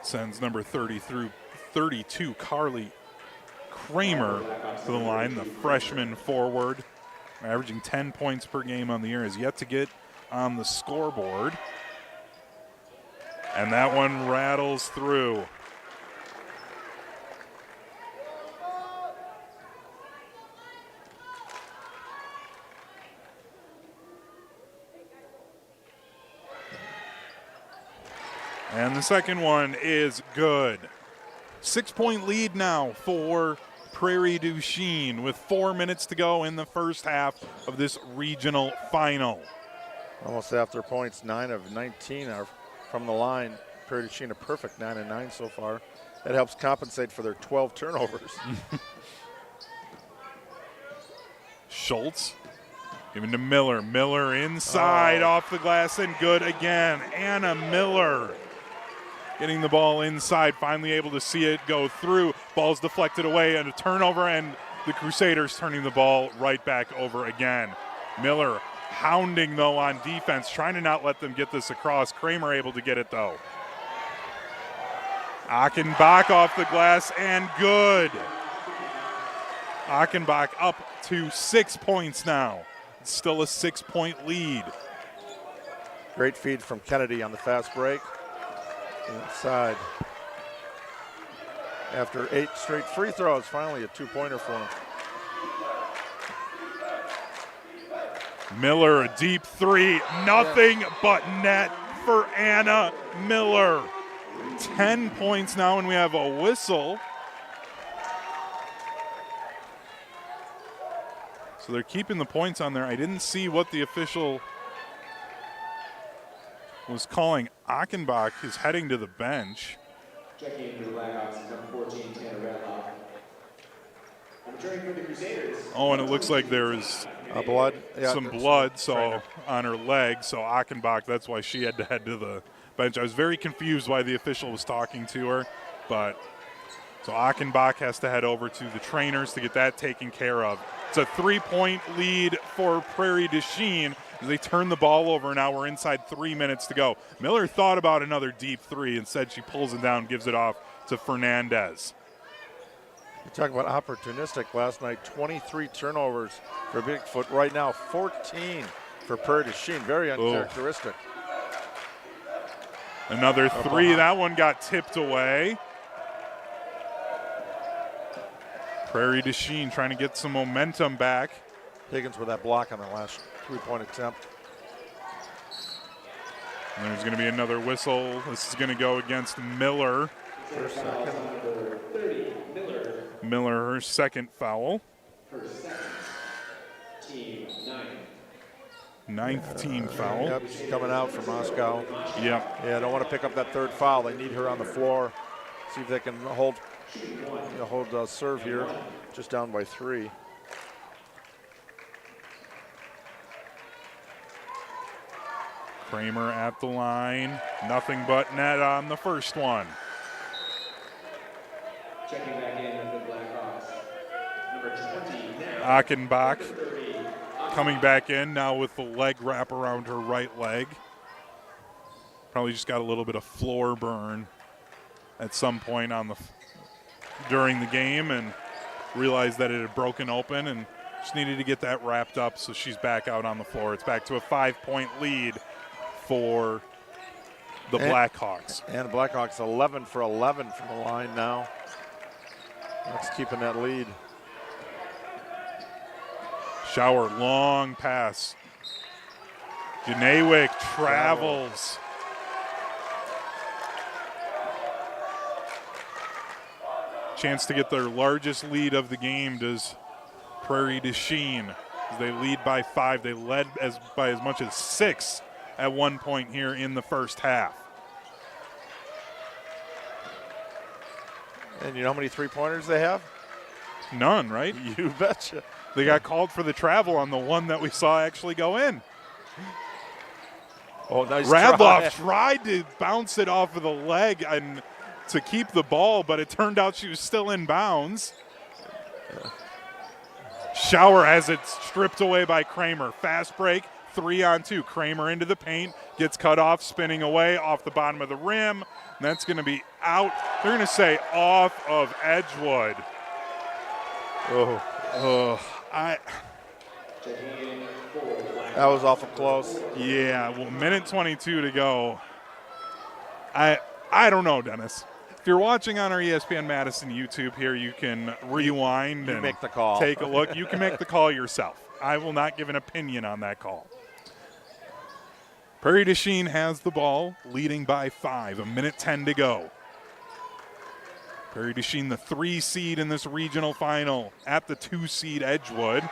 Sends number 30 through 32, Carly Kramer, to the line, the freshman forward, averaging 10 points per game on the year, has yet to get on the scoreboard. And that one rattles through. And the second one is good. 6-point lead now for Prairie du Chien with 4 minutes to go in the first half of this regional final. Almost after points, 9 of 19 are from the line. Prairie du Chien a perfect 9 of 9 so far. That helps compensate for their 12 turnovers. Schultz giving to Miller. Miller inside, off the glass and good again. Anna Miller getting the ball inside, finally able to see it go through. Ball's deflected away and a turnover, and the Crusaders turning the ball right back over again. Miller hounding, though, on defense, trying to not let them get this across. Kramer able to get it, though. Achenbach off the glass and good. Achenbach up to 6 points now. It's still a 6-point lead. Great feed from Kennedy on the fast break. Inside. After 8 straight free throws, finally a 2-pointer for him. Miller, a deep 3, nothing but net for Anna Miller. 10 points now, and we have a whistle. So they're keeping the points on there. I didn't see what the official was calling. Achenbach is heading to the bench. Checking in for the Blackhawks, number 14, Tanner Radloff. Returning for the Crusaders. Oh, and it looks like there is blood. Some blood on her leg. So Achenbach, that's why she had to head to the bench. I was very confused why the official was talking to her, but so Achenbach has to head over to the trainers to get that taken care of. It's a 3-point lead for Prairie du Chien as they turn the ball over. Now we're inside 3 minutes to go. Miller thought about another deep 3. Instead, she pulls it down, gives it off to Fernandez. You talk about opportunistic last night. 23 turnovers for Bigfoot. Right now, 14 for Prairie du Chien. Very uncharacteristic. Another 3. That one got tipped away. Prairie du Chien trying to get some momentum back. Higgins with that block on the last 3-point attempt. And there's going to be another whistle. This is going to go against Miller. Her second. Miller, her second foul. Ninth team foul. Yep, she's coming out from Moscow. Yep. Yeah, don't want to pick up that third foul. They need her on the floor. See if they can hold serve here. Just down by 3. Kramer at the line. Nothing but net on the first one. Checking back in with the Blackhawks. Number 20 now. Achenbach coming back in now with the leg wrap around her right leg. Probably just got a little bit of floor burn at some point during the game and realized that it had broken open and just needed to get that wrapped up, so she's back out on the floor. It's back to a 5-point lead for the Blackhawks. And the Blackhawks 11 for 11 from the line now. That's keeping that lead. Shower, long pass. Janawick travels. Chance to get their largest lead of the game does Prairie du Chien. They lead by 5. They led by as much as 6 at one point here in the first half. And you know how many three-pointers they have? None, right? You betcha. They got called for the travel on the one that we saw actually go in. Oh, nice Radloff tried to bounce it off of the leg and to keep the ball, but it turned out she was still in bounds. Shower has it stripped away by Kramer. Fast break, 3-on-2. Kramer into the paint, gets cut off, spinning away off the bottom of the rim. And that's going to be out. They're going to say off of Edgewood. That was awful close. Yeah, well, minute 22 to go. I don't know, Dennis. If you're watching on our ESPN Madison YouTube here, you can rewind and make the call. Take a look. You can make the call yourself. I will not give an opinion on that call. Prairie du Chien has the ball, leading by 5. A minute 10 to go. Prairie du Chien, the 3 seed in this regional final, at the 2 seed Edgewood.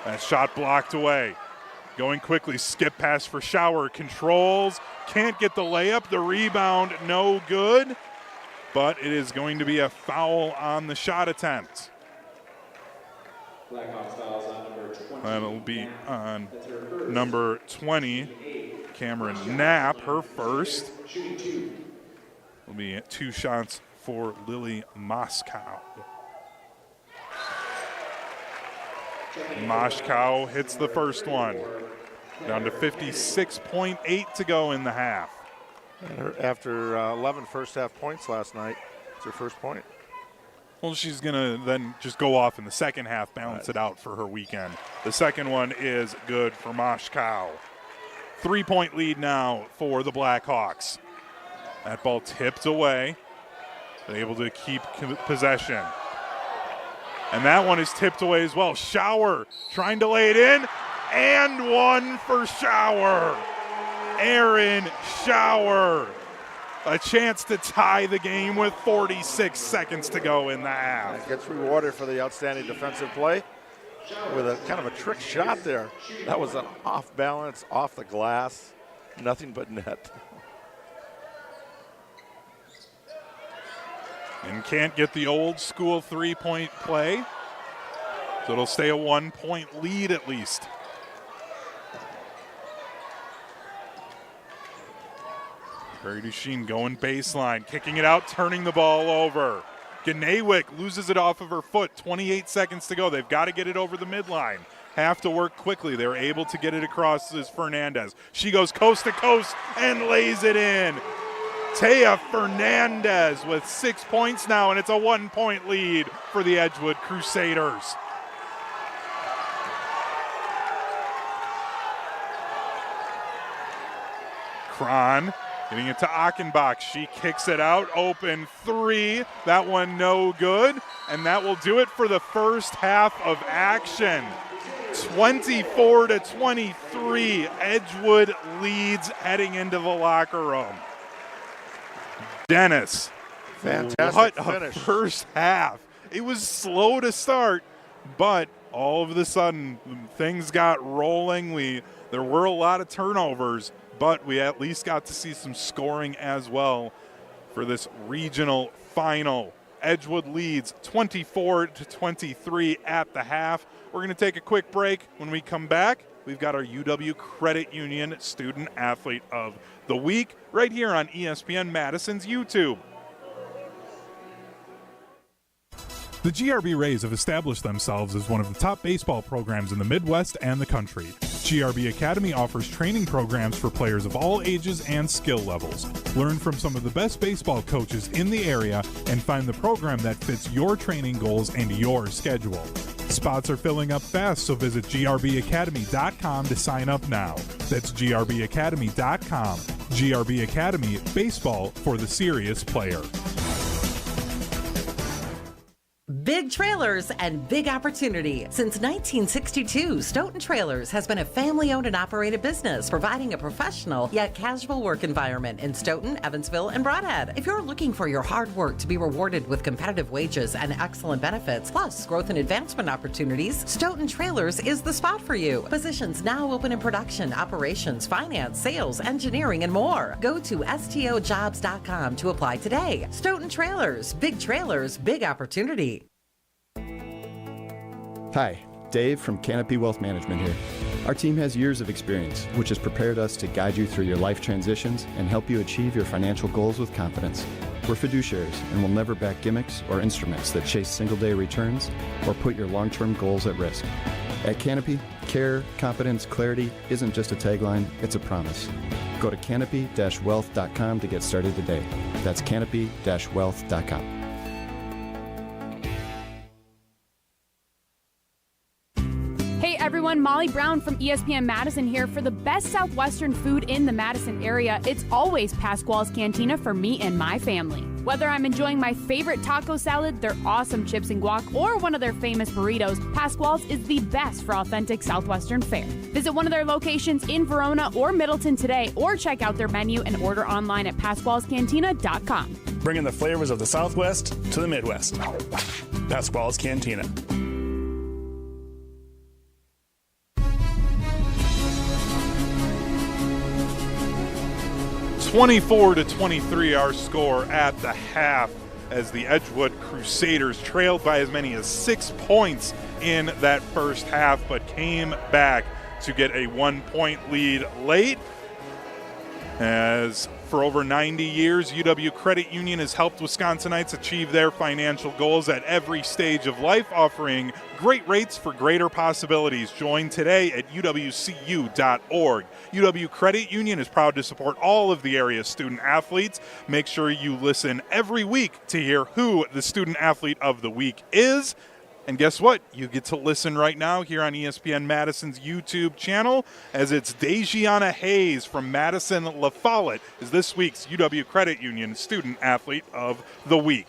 That shot blocked away. Going quickly, skip pass for Shower, controls, can't get the layup, the rebound, no good, but it is going to be a foul on the shot attempt. Blackhawks fouls on number 20. That'll be on number 20, Cameron Knapp, her first. Will be 2 shots for Lily Moscow. Moscow hits the first one. Down to 56.8 to go in the half. After 11 first-half points last night, it's her first point. Well, she's going to then just go off in the second half, balance it out for her weekend. The second one is good for Moscow. 3-point lead now for the Blackhawks. That ball tipped away. They're able to keep possession. And that one is tipped away as well. Shower trying to lay it in, and one for Shower. Aaron Shower. A chance to tie the game with 46 seconds to go in the half. And gets rewarded for the outstanding defensive play with a kind of a trick shot there. That was an off balance, off the glass, nothing but net. And can't get the old school 3-point play. So it'll stay a 1-point lead at least. Prairie du Chien going baseline, kicking it out, turning the ball over. Gnawick loses it off of her foot, 28 seconds to go. They've got to get it over the midline. Have to work quickly. They're able to get it across as Fernandez. She goes coast to coast and lays it in. Taya Fernandez with 6 points now, and it's a 1-point lead for the Edgewood Crusaders. Cron getting it to Achenbach. She kicks it out, open 3. That one no good, and that will do it for the first half of action. 24-23, Edgewood leads heading into the locker room. Dennis, fantastic what finish. A first half. It was slow to start, but all of a sudden things got rolling. There were a lot of turnovers, but we at least got to see some scoring as well for this regional final. Edgewood leads 24-23 at the half. We're going to take a quick break. When we come back, we've got our UW Credit Union Student Athlete of the Week right here on ESPN Madison's YouTube. The GRB Rays have established themselves as one of the top baseball programs in the Midwest and the country. GRB Academy offers training programs for players of all ages and skill levels. Learn from some of the best baseball coaches in the area and find the program that fits your training goals and your schedule. Spots are filling up fast, so visit grbacademy.com to sign up now. That's grbacademy.com. GRB Academy, baseball for the serious player. Big trailers and big opportunity. Since 1962, Stoughton Trailers has been a family-owned and operated business, providing a professional yet casual work environment in Stoughton, Evansville, and Broadhead. If you're looking for your hard work to be rewarded with competitive wages and excellent benefits, plus growth and advancement opportunities, Stoughton Trailers is the spot for you. Positions now open in production, operations, finance, sales, engineering, and more. Go to stojobs.com to apply today. Stoughton Trailers, big opportunity. Hi, Dave from Canopy Wealth Management here. Our team has years of experience, which has prepared us to guide you through your life transitions and help you achieve your financial goals with confidence. We're fiduciaries and will never back gimmicks or instruments that chase single-day returns or put your long-term goals at risk. At Canopy, care, confidence, clarity isn't just a tagline, it's a promise. Go to canopy-wealth.com to get started today. That's canopy-wealth.com. Hey everyone, Molly Brown from ESPN Madison here. For the best Southwestern food in the Madison area, it's always Pasquale's Cantina for me and my family. Whether I'm enjoying my favorite taco salad, their awesome chips and guac, or one of their famous burritos, Pasquale's is the best for authentic Southwestern fare. Visit one of their locations in Verona or Middleton today, or check out their menu and order online at pasqualescantina.com. Bringing the flavors of the Southwest to the Midwest. Pasquale's Cantina. 24-23 our score at the half as the Edgewood Crusaders trailed by as many as 6 points in that first half, but came back to get a 1-point lead late. As for over 90 years, UW Credit Union has helped Wisconsinites achieve their financial goals at every stage of life, offering great rates for greater possibilities. Join today at uwcu.org. UW Credit Union is proud to support all of the area's student athletes. Make sure you listen every week to hear who the Student Athlete of the Week is. And guess what? You get to listen right now here on ESPN Madison's YouTube channel, as it's Dejiana Hayes from Madison La Follette is this week's UW Credit Union Student Athlete of the Week.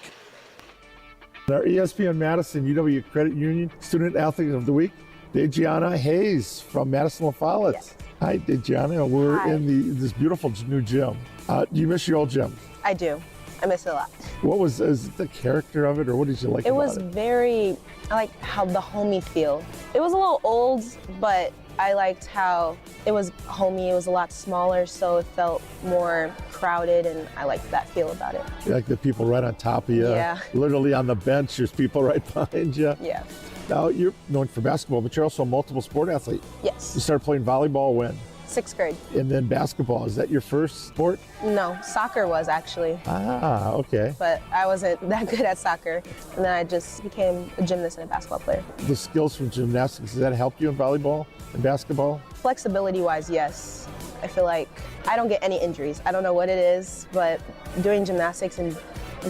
Our ESPN Madison UW Credit Union Student Athlete of the Week, Dejiana Hayes from Madison La Follette. Yes. Hi, Dejiana. We're in this beautiful new gym. Do you miss your old gym? I do. I miss it a lot. What was the character of it, or what did you like about it? It was very, I like how the homey feel. It was a little old, but I liked how it was homey. It was a lot smaller, so it felt more crowded, and I liked that feel about it. You like the people right on top of you? Yeah. Literally on the bench, there's people right behind you. Yeah. Now, you're known for basketball, but you're also a multiple sport athlete. Yes. You started playing volleyball when? 6th grade. And then basketball, is that your first sport? No, soccer was actually. Ah, okay. But I wasn't that good at soccer, and then I just became a gymnast and a basketball player. The skills from gymnastics, does that help you in volleyball and basketball? Flexibility-wise, yes. I feel like I don't get any injuries. I don't know what it is, but doing gymnastics and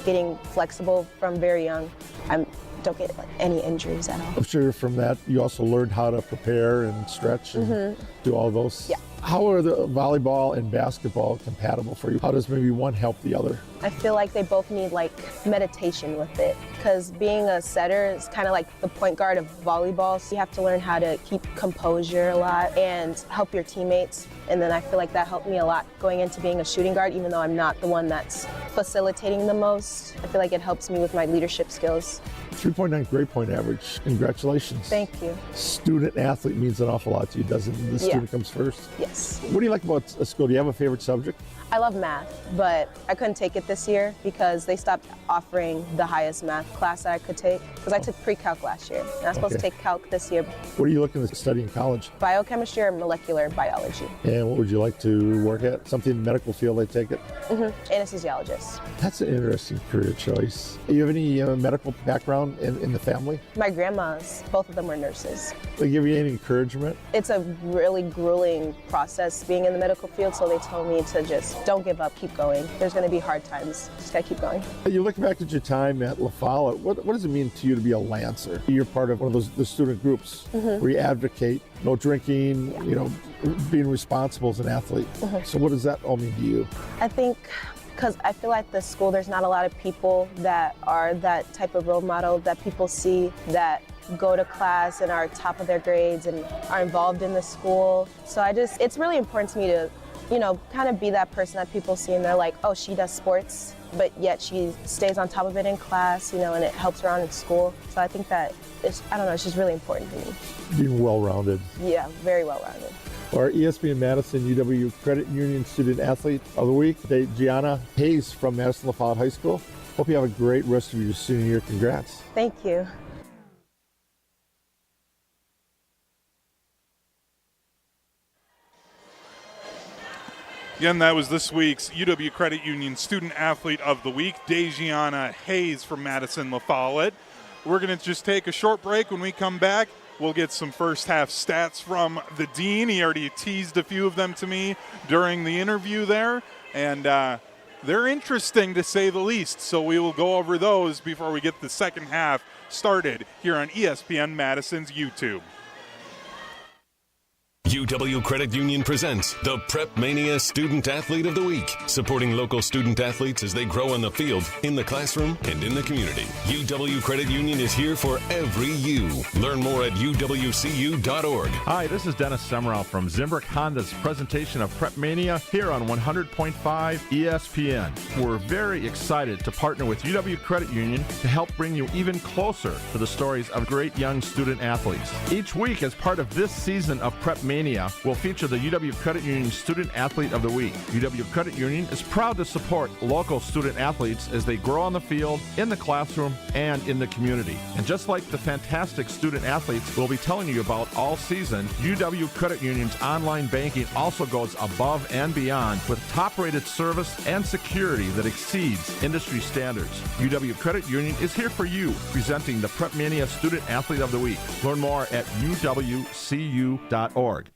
getting flexible from very young, I don't get any injuries at all. I'm sure from that you also learned how to prepare and stretch and do all those. Yeah. How are the volleyball and basketball compatible for you? How does maybe one help the other? I feel like they both need like meditation with it, because being a setter is kind of like the point guard of volleyball, so you have to learn how to keep composure a lot and help your teammates. And then I feel like that helped me a lot going into being a shooting guard, even though I'm not the one that's facilitating the most. I feel like it helps me with my leadership skills. 3.9 grade point average. Congratulations. Thank you. Student athlete means an awful lot to you, doesn't it? The student comes first. Yes. What do you like about school? Do you have a favorite subject? I love math, but I couldn't take it this year because they stopped offering the highest math class that I could take because I took pre-calc last year. And I was supposed to take calc this year. What are you looking to study in college? Biochemistry or molecular biology. And what would you like to work at? Something in the medical field, I take it? Anesthesiologist. That's an interesting career choice. Do you have any medical background in the family? My grandmas, both of them were nurses. They give you any encouragement? It's a really grueling process being in the medical field, so they told me to just don't give up, keep going. There's going to be hard times, just gotta keep going. You look back at your time at La Follette, what does it mean to you to be a Lancer? You're part of one of the student groups where you advocate no drinking, being responsible as an athlete. So what does that all mean to you? I think because I feel like the school, there's not a lot of people that are that type of role model that people see that go to class and are top of their grades and are involved in the school. So it's really important to me to kind of be that person that people see and they're like, oh, she does sports, but yet she stays on top of it in class, and it helps her out in school. So I think that it's just really important to me. Being well-rounded. Yeah, very well-rounded. Our ESPN Madison UW Credit Union Student Athlete of the Week, Gianna Hayes from Madison La Follette High School. Hope you have a great rest of your senior year. Congrats. Thank you. Again, that was this week's UW Credit Union Student Athlete of the Week, Gianna Hayes from Madison La Follette. We're going to just take a short break. When we come back, we'll get some first half stats from the dean. He already teased a few of them to me during the interview there, and they're interesting to say the least. So we will go over those before we get the second half started here on ESPN Madison's YouTube. UW Credit Union presents the PrepMania Student Athlete of the Week, supporting local student athletes as they grow on the field, in the classroom, and in the community. UW Credit Union is here for every you. Learn more at uwcu.org. Hi, this is Dennis Semrau from Zimbrick Honda's presentation of PrepMania here on 100.5 ESPN. We're very excited to partner with UW Credit Union to help bring you even closer to the stories of great young student athletes. Each week, as part of this season of PrepMania, will feature the UW Credit Union Student Athlete of the Week. UW Credit Union is proud to support local student athletes as they grow on the field, in the classroom, and in the community. And just like the fantastic student athletes we'll be telling you about all season, UW Credit Union's online banking also goes above and beyond with top-rated service and security that exceeds industry standards. UW Credit Union is here for you, presenting the PrepMania Student Athlete of the Week. Learn more at uwcu.org.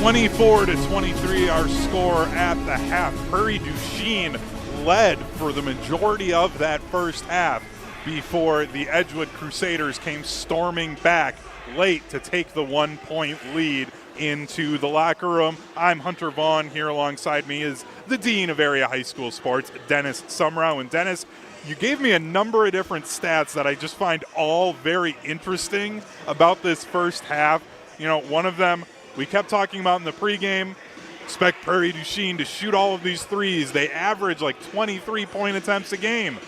24-23, our score at the half. Prairie du Chien led for the majority of that first half before the Edgewood Crusaders came storming back late to take the 1-point lead into the locker room. I'm Hunter Vaughn. Here alongside me is the Dean of Area High School Sports, Dennis Semrau. And Dennis, you gave me a number of different stats that I just find all very interesting about this first half. One of them we kept talking about in the pregame. Expect Prairie du Chien to shoot all of these threes. They average like 23-point attempts a game.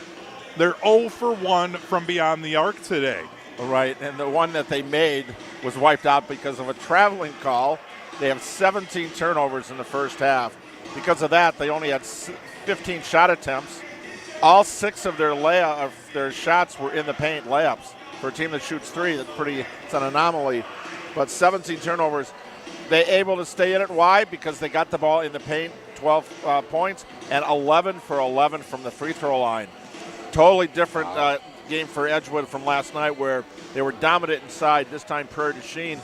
They're 0 for 1 from beyond the arc today. Right, and the one that they made was wiped out because of a traveling call. They have 17 turnovers in the first half. Because of that, they only had 15 shot attempts. All 6 of their shots were in the paint layups. For a team that shoots 3, it's an anomaly. But 17 turnovers. They able to stay in it. Why? Because they got the ball in the paint, 12 points, and 11 for 11 from the free throw line. Totally different game for Edgewood from last night where they were dominant inside, this time Prairie du Chien.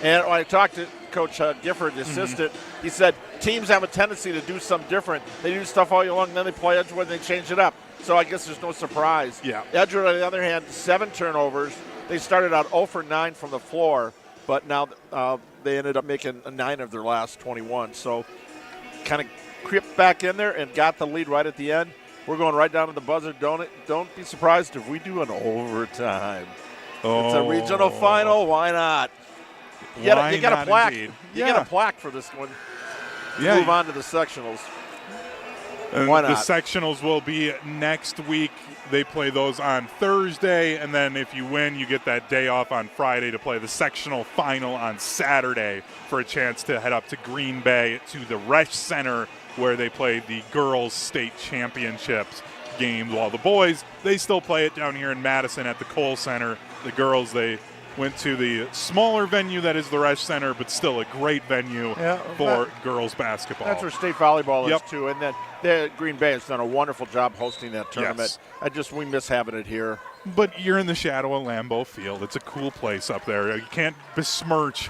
And when I talked to Coach Gifford, the assistant, he said teams have a tendency to do something different. They do stuff all year long, and then they play Edgewood and they change it up. So I guess there's no surprise. Yeah. Edgewood, on the other hand, 7 turnovers. They started out 0 for 9 from the floor, but now they ended up making 9 of their last 21. So kind of crept back in there and got the lead right at the end. We're going right down to the buzzer. Don't be surprised if we do an overtime. Oh. It's a regional final. Why not? You get a plaque. Indeed. You get a plaque for this one. Yeah. Move on to the sectionals. Why not? The sectionals will be next week. They play those on Thursday, and then if you win, you get that day off on Friday to play the sectional final on Saturday for a chance to head up to Green Bay to the Resch Center where they play the girls' state championships game. While the boys, they still play it down here in Madison at the Cole Center. The girls, they went to the smaller venue that is the Resch Center, but still a great venue for girls basketball. That's where state volleyball is too. And then Green Bay has done a wonderful job hosting that tournament. Yes. We miss having it here. But you're in the shadow of Lambeau Field. It's a cool place up there. You can't besmirch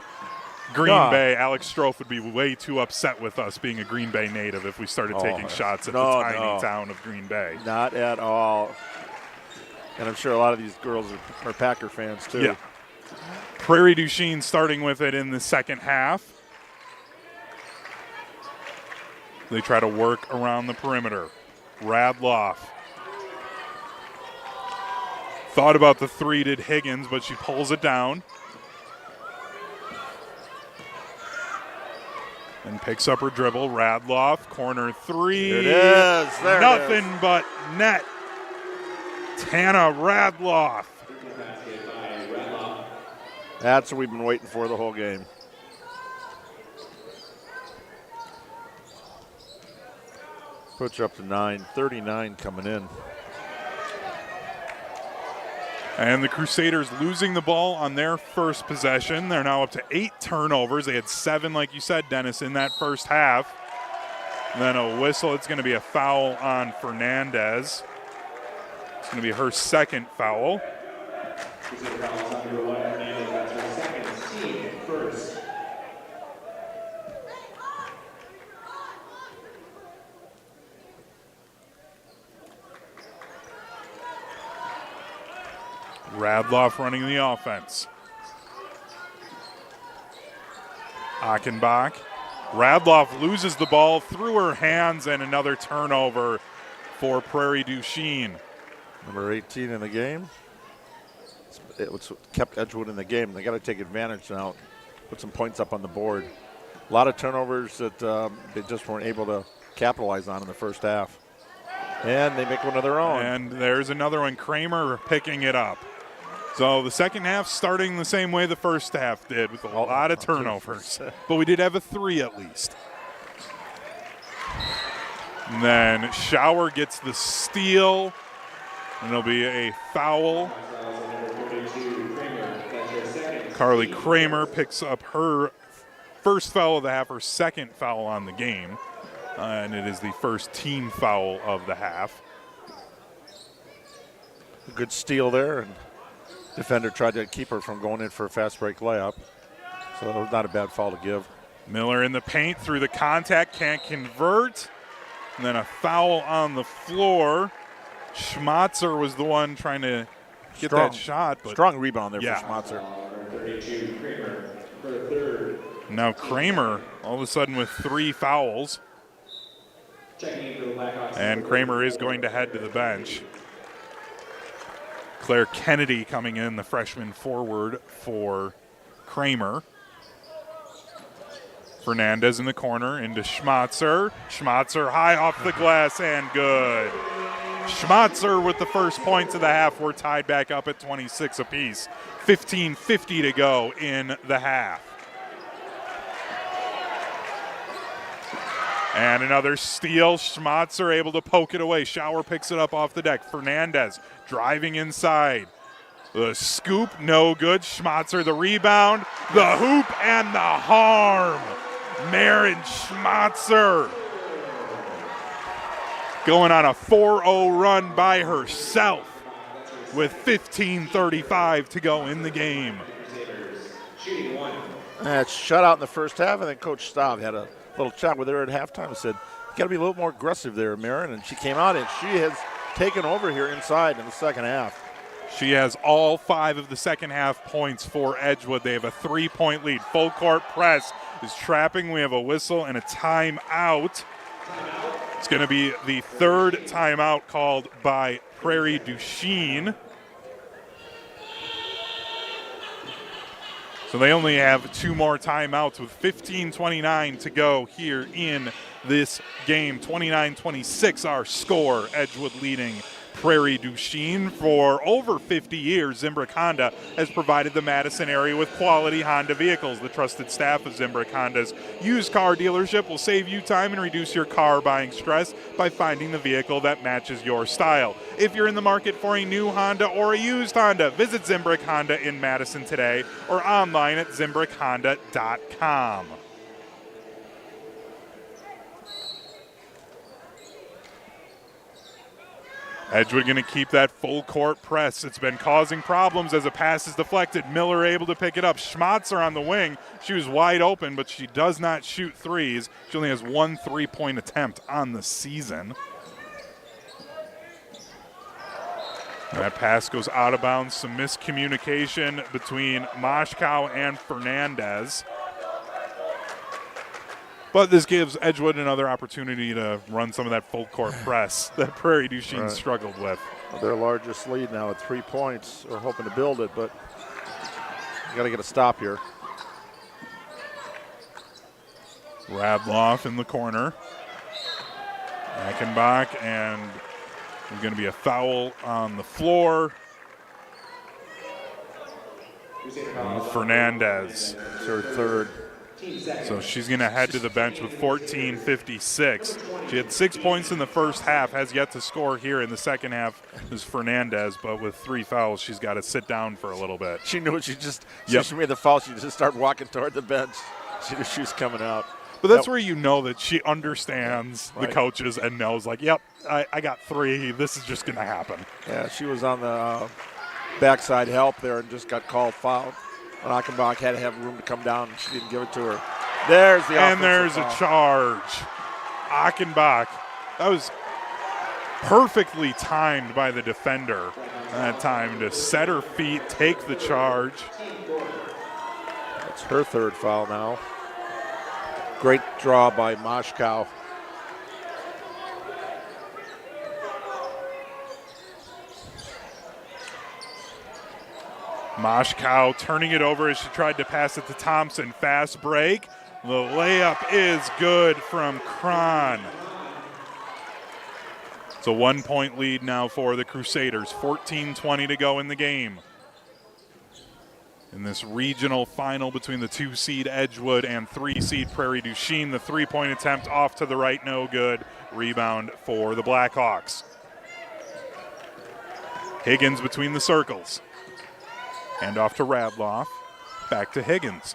Green Bay. Alex Strofe would be way too upset with us being a Green Bay native if we started taking shots at the tiny town of Green Bay. Not at all. And I'm sure a lot of these girls are Packer fans too. Yeah. Prairie du Chien starting with it in the second half. They try to work around the perimeter. Radloff thought about the three, did Higgins, but she pulls it down. And picks up her dribble. Radloff, corner three. There it is. There Nothing it is. but net. Tana Radloff. That's what we've been waiting for the whole game. Puts her up to 9. 39 coming in. And the Crusaders losing the ball on their first possession. They're now up to 8 turnovers. They had 7, like you said, Dennis, in that first half. And then a whistle. It's going to be a foul on Fernandez. It's going to be her second foul. Radloff running the offense. Achenbach. Radloff loses the ball through her hands, and another turnover for Prairie du Chien. Number 18 in the game. It's kept Edgewood in the game. They got to take advantage now, put some points up on the board. A lot of turnovers that they just weren't able to capitalize on in the first half. And they make one of their own. And there's another one, Kramer picking it up. So the second half starting the same way the first half did, with a lot of turnovers. But we did have a 3 at least. And then Schauer gets the steal, and it'll be a foul. Carly Kramer picks up her first foul of the half, her second foul on the game. And it is the first team foul of the half. A good steal there, and defender tried to keep her from going in for a fast break layup. So it was not a bad foul to give. Miller in the paint through the contact, can't convert. And then a foul on the floor. Schmatzer was the one trying to get that shot. But strong rebound there for Schmatzer. Now Kramer all of a sudden with 3 fouls. And Kramer is going to head to the bench. Claire Kennedy coming in, the freshman forward for Kramer. Fernandez in the corner into Schmatzer. Schmatzer high off the glass and good. Schmatzer with the first points of the half. We're tied back up at 26 apiece. 15:50 to go in the half. And another steal. Schmatzer able to poke it away. Schauer picks it up off the deck. Fernandez driving inside. The scoop, no good. Schmatzer the rebound. The hoop and the harm. Maren Schmatzer going on a 4-0 run by herself with 15:35 to go in the game. It's shut out in the first half, and then Coach Staub had a little chat with her at halftime and said, you got to be a little more aggressive there, Maren. And she came out, and she has taken over here inside in the second half. She has all 5 of the second half points for Edgewood. They have a 3-point lead. Full court press is trapping. We have a whistle and a timeout. It's going to be the 3rd timeout called by Prairie du Chien. So they only have 2 more timeouts with 15:29 to go here in this game. 29-26 our score. Edgewood leading Prairie du Chien. For over 50 years, Zimbrick Honda has provided the Madison area with quality Honda vehicles. The trusted staff of Zimbrick Honda's used car dealership will save you time and reduce your car buying stress by finding the vehicle that matches your style. If you're in the market for a new Honda or a used Honda, visit Zimbrick Honda in Madison today or online at zimbrickhonda.com. Edgewood going to keep that full court press. It's been causing problems as a pass is deflected. Miller able to pick it up. Schmatzer on the wing. She was wide open, but she does not shoot threes. She only has 1 3-point attempt on the season. That pass goes out of bounds. Some miscommunication between Moshkow and Fernandez. But this gives Edgewood another opportunity to run some of that full court press that Prairie du Chien struggled with. Well, their largest lead now at 3 points. They're hoping to build it, but you got to get a stop here. Radloff in the corner. Achenbach, and there's going to be a foul on the floor. And Fernandez. It's her third. So she's going to head to the bench with 14:56. She had 6 points in the first half, has yet to score here in the second half is Fernandez, but with 3 fouls, she's got to sit down for a little bit. She knew she made the foul. She just started walking toward the bench. She knew she was coming out. But that's where you know that she understands the coaches and knows, like, yep, I got 3. This is just going to happen. Yeah, she was on the backside help there and just got called foul. And Achenbach had to have room to come down, and she didn't give it to her. There's the and there's foul. A charge. Achenbach, that was perfectly timed by the defender that time to set her feet, take the charge. That's her third foul now. Great draw by Moshkow. Moshkow turning it over as she tried to pass it to Thompson. Fast break. The layup is good from Cron. It's a 1-point lead now for the Crusaders. 14:20 to go in the game. In this regional final between the 2-seed Edgewood and 3-seed Prairie du Chien, the 3-point attempt off to the right, no good. Rebound for the Blackhawks. Higgins between the circles. Hand off to Radloff. Back to Higgins.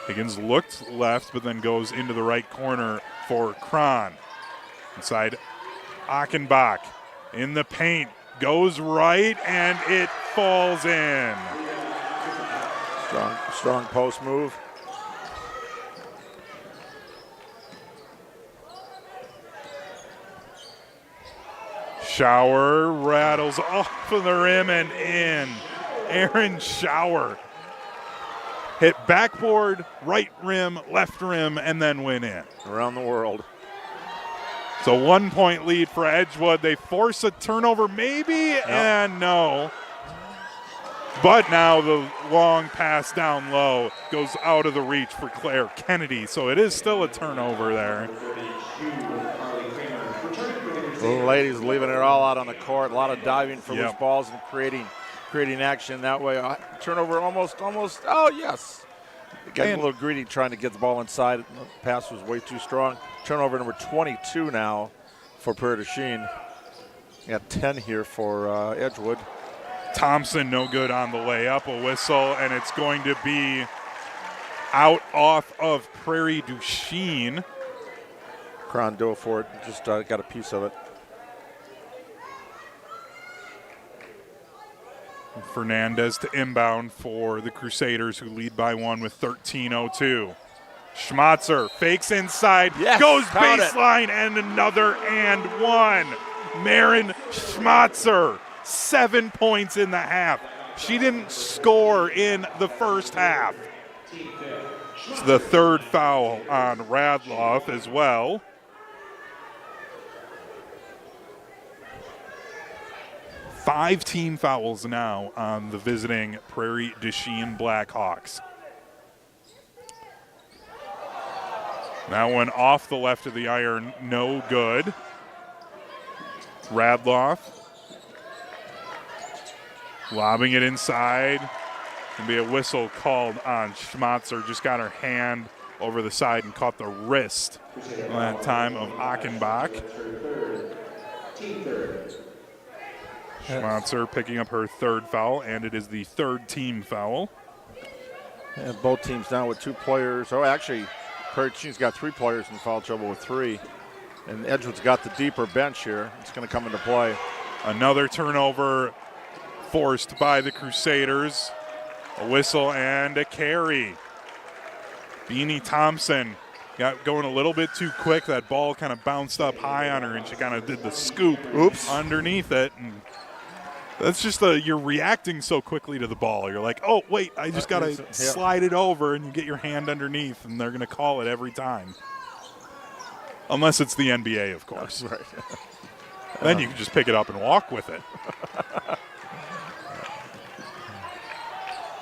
Higgins looked left, but then goes into the right corner for Cron. Inside Achenbach in the paint. Goes right, and it falls in. Strong post move. Shower rattles off of the rim and in. Aaron Shower hit backboard, right rim, left rim, and then went in. Around the world. It's a 1-point lead for Edgewood. They force a turnover maybe, and no. But now the long pass down low goes out of the reach for Claire Kennedy. So it is still a turnover there. The ladies leaving it all out on the court. A lot of diving for loose balls and creating action that way. Turnover almost. Oh, yes. Getting a little greedy trying to get the ball inside. The pass was way too strong. Turnover number 22 now for Prairie du Chien. Got 10 here for Edgewood. Thompson no good on the layup. A whistle, and it's going to be out off of Prairie du Chien. Cron dove for it. Just got a piece of it. Fernandez to inbound for the Crusaders, who lead by 1 with 13:02. Schmatzer fakes inside, goes baseline, and another and one. Marin Schmatzer, 7 points in the half. She didn't score in the first half. It's the third foul on Radloff as well. Five team fouls now on the visiting Prairie du Chien Blackhawks. That one off the left of the iron, no good. Radloff lobbing it inside. Gonna be a whistle called on Schmatzer. Just got her hand over the side and caught the wrist on that time of Achenbach. Schmatzer picking up her third foul, and it is the third team foul. And both teams now with 2 players. Oh, actually, Prairie du Chien's got 3 players in foul trouble with 3. And Edgewood's got the deeper bench here. It's going to come into play. Another turnover forced by the Crusaders. A whistle and a carry. Beanie Thompson got going a little bit too quick. That ball kind of bounced up high on her, and she kind of did the scoop underneath it. And that's just you're reacting so quickly to the ball. You're like, oh, wait, I just got to slide it over, and you get your hand underneath, and they're going to call it every time. Unless it's the NBA, of course. Right. Then you can just pick it up and walk with it.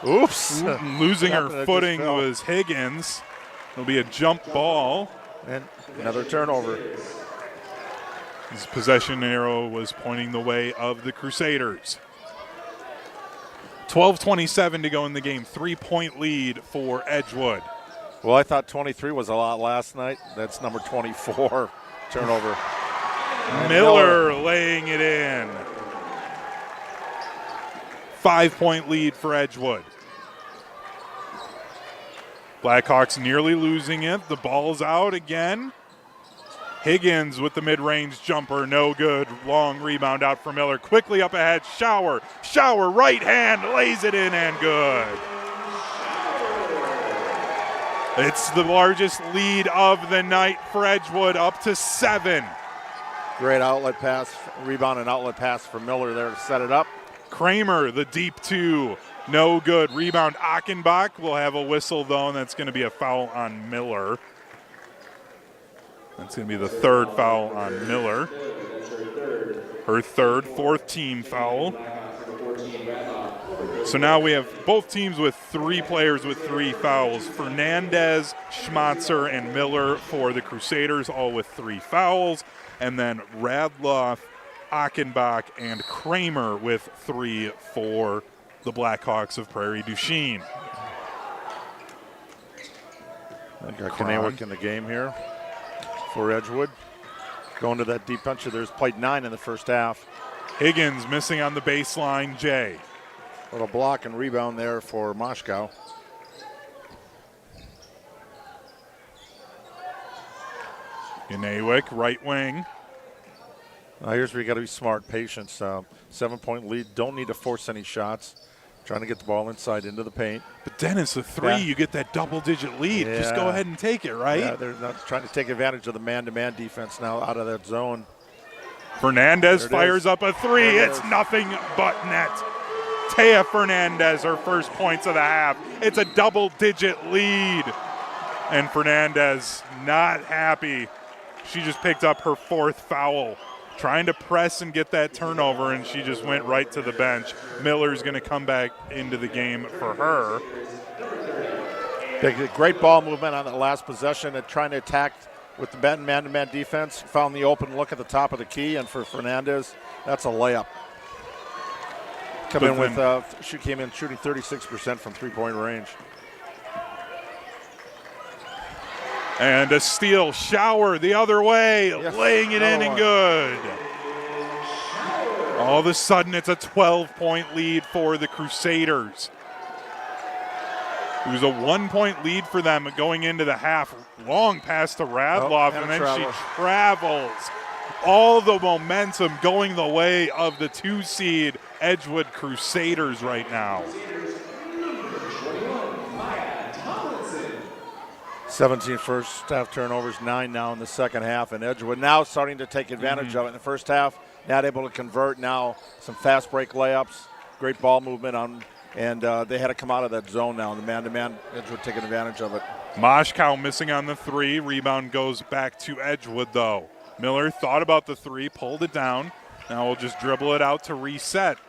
Oops. Losing her footing was Higgins. It'll be a jump ball. And another turnover. His possession arrow was pointing the way of the Crusaders. 12:27 to go in the game. 3-point lead for Edgewood. Well, I thought 23 was a lot last night. That's number 24 turnover. Miller laying it in. 5-point lead for Edgewood. Blackhawks nearly losing it. The ball's out again. Higgins with the mid-range jumper, no good. Long rebound out for Miller. Quickly up ahead, Shower, right hand, lays it in and good. It's the largest lead of the night for Edgewood, up to 7. Great outlet pass, rebound and outlet pass for Miller there to set it up. Kramer, the deep 2, no good. Rebound, Achenbach will have a whistle though, and that's going to be a foul on Miller. That's going to be the third foul on Miller. Her third, 4th team foul. So now we have both teams with 3 players with 3 fouls. Fernandez, Schmatzer, and Miller for the Crusaders, all with 3 fouls. And then Radloff, Achenbach, and Kramer with 3 for the Blackhawks of Prairie du Chien. I got Kanawik in the game here for Edgewood. Going to that deep bench. There's played 9 in the first half. Higgins missing on the baseline, Jay. Little block and rebound there for Moshkow. Kanawik, right wing. Here's where you got to be smart, patience. 7-point lead. Don't need to force any shots. Trying to get the ball inside into the paint. But Dennis, a 3, you get that double-digit lead. Yeah. Just go ahead and take it, right? Yeah, they're not trying to take advantage of the man-to-man defense now out of that zone. Fernandez fires up a 3. It's nothing but net. Taya Fernandez, her first points of the half. It's a double-digit lead. And Fernandez not happy. She just picked up her 4th foul. Trying to press and get that turnover, and she just went right to the bench. Miller's going to come back into the game for her. Great ball movement on that last possession and trying to attack with the man-to-man defense. Found the open look at the top of the key, and for Fernandez, that's a layup. She came in shooting 36% from 3-point range. And a steal, Shower the other way, laying it in and good. All of a sudden, it's a 12-point lead for the Crusaders. It was a 1-point lead for them going into the half. Long pass to Radloff, and then she travels. All the momentum going the way of the 2-seed Edgewood Crusaders right now. 17 first half turnovers, 9 now in the second half, and Edgewood now starting to take advantage of it in the first half. Not able to convert now. Some fast break layups, great ball movement on, and they had to come out of that zone now. The man-to-man, Edgewood taking advantage of it. Moshkow missing on the 3. Rebound goes back to Edgewood though. Miller thought about the 3, pulled it down. Now we'll just dribble it out to reset.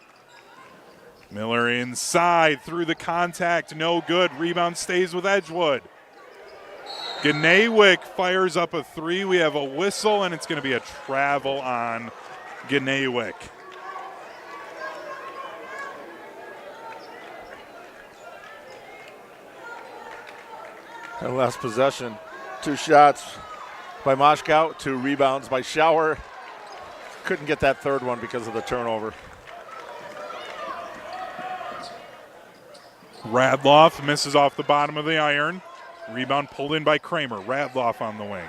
Miller inside through the contact, no good. Rebound stays with Edgewood. Gnawick fires up a 3. We have a whistle, and it's going to be a travel on Gnawick. And last possession, 2 shots by Moshkow, 2 rebounds by Schauer. Couldn't get that third one because of the turnover. Radloff misses off the bottom of the iron. Rebound pulled in by Kramer. Radloff on the wing.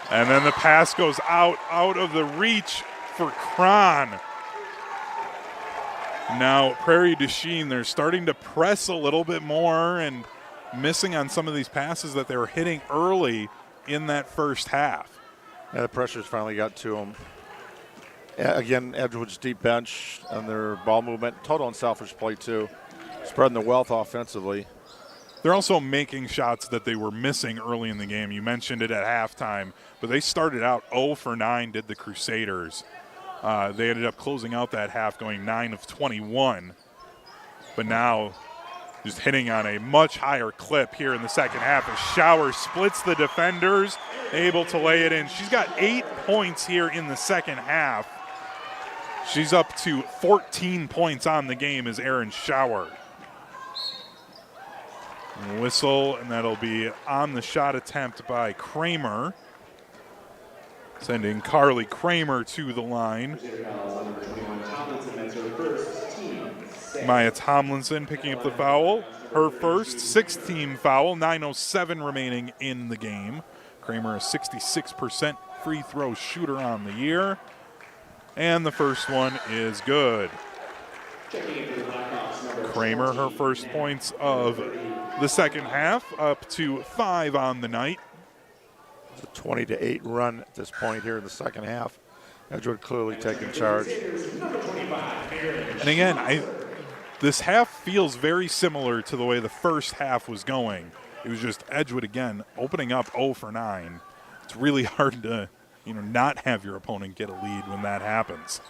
And then the pass goes out of the reach for Kron. Now, Prairie du Chien, they're starting to press a little bit more and missing on some of these passes that they were hitting early in that first half. Yeah, the pressure's finally got to them. Again, Edgewood's deep bench and their ball movement, total unselfish play too. Spreading the wealth offensively. They're also making shots that they were missing early in the game. You mentioned it at halftime, but they started out 0 for 9, did the Crusaders. They ended up closing out that half going 9 of 21. But now just hitting on a much higher clip here in the second half as Schauer splits the defenders, able to lay it in. She's got 8 points here in the second half. She's up to 14 points on the game as Erin Schauer. Whistle, and that'll be on the shot attempt by Kramer. Sending Carly Kramer to the line. Maya Tomlinson picking up the foul. Her first, 6th team foul, 9:07 remaining in the game. Kramer a 66% free throw shooter on the year. And the first one is good. Kramer, her first points of the second half, up to 5 on the night. It's a 20-8 run at this point here in the second half. Edgewood clearly taking charge. And again, this half feels very similar to the way the first half was going. It was just Edgewood again opening up 0 for 9. It's really hard to not have your opponent get a lead when that happens.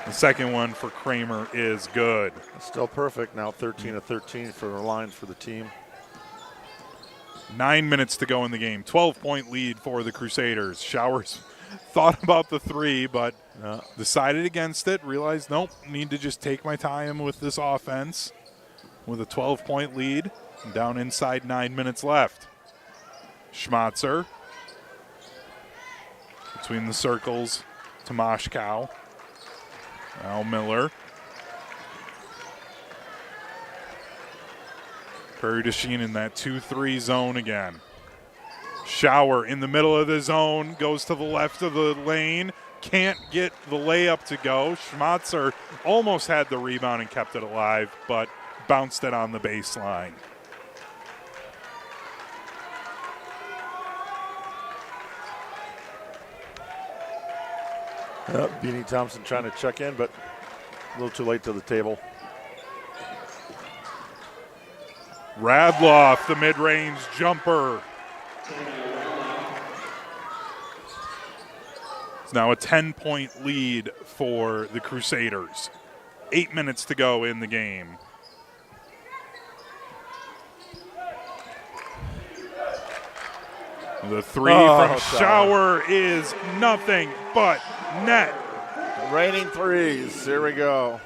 The second one for Kramer is good. Still perfect now, 13 of 13 for the line for the team. 9 minutes to go in the game. 12-point lead for the Crusaders. Schauer's thought about the 3, but decided against it. Realized, nope, need to just take my time with this offense. With a 12-point lead, and down inside 9 minutes left. Schmatzer between the circles to Moshkow. Al Miller. Prairie du Chien in that 2-3 zone again. Schauer in the middle of the zone, goes to the left of the lane, can't get the layup to go. Schmatzer almost had the rebound and kept it alive, but bounced it on the baseline. Beanie Thompson trying to check in, but a little too late to the table. Radloff, the mid-range jumper. It's now a 10-point lead for the Crusaders. 8 minutes to go in the game. The 3 from Schauer is nothing but net. Raining threes. Here we go.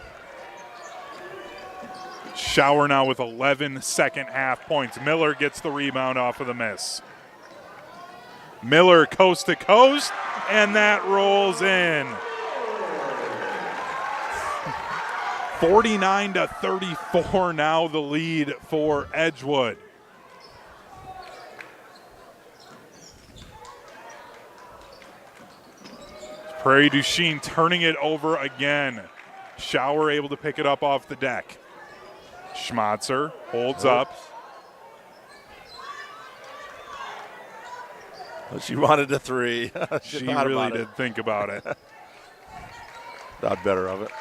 Schauer now with 11 second half points. Miller gets the rebound off of the miss. Miller coast to coast, and that rolls in. 49-34 now the lead for Edgewood. Prairie du Chien turning it over again. Schauer able to pick it up off the deck. Schmatzer holds up. She wanted a 3. She really did think about it. Thought better of it.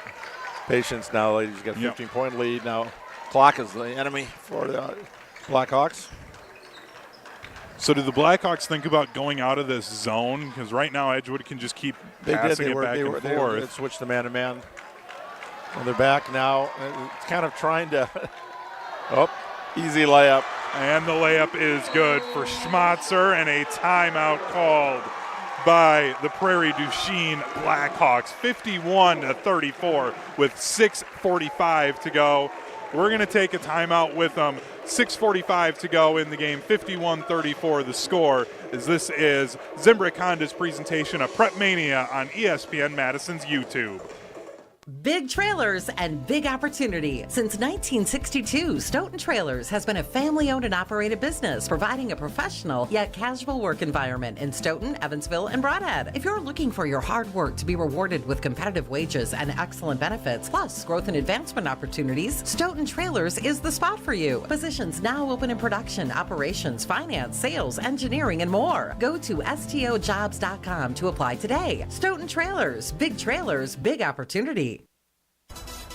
Patience now, ladies. Got a 15-point lead now. Clock is the enemy for the Blackhawks. So did the Blackhawks think about going out of this zone? Because right now Edgewood can just keep passing it back and forth. They switched the man-to-man. And they're back now. It's kind of trying to – easy layup. And the layup is good for Schmatzer, and a timeout called by the Prairie du Chien Blackhawks, 51-34 with 6:45 to go. We're going to take a timeout with them. 6:45 to go in the game, 51-34 the score, as this is Zimbrick Honda's presentation of PrepMania on ESPN Madison's YouTube. Big trailers and big opportunity. Since 1962, Stoughton Trailers has been a family-owned and operated business, providing a professional yet casual work environment in Stoughton, Evansville, and Broadhead. If you're looking for your hard work to be rewarded with competitive wages and excellent benefits, plus growth and advancement opportunities, Stoughton Trailers is the spot for you. Positions now open in production, operations, finance, sales, engineering, and more. Go to stojobs.com to apply today. Stoughton Trailers, big opportunity.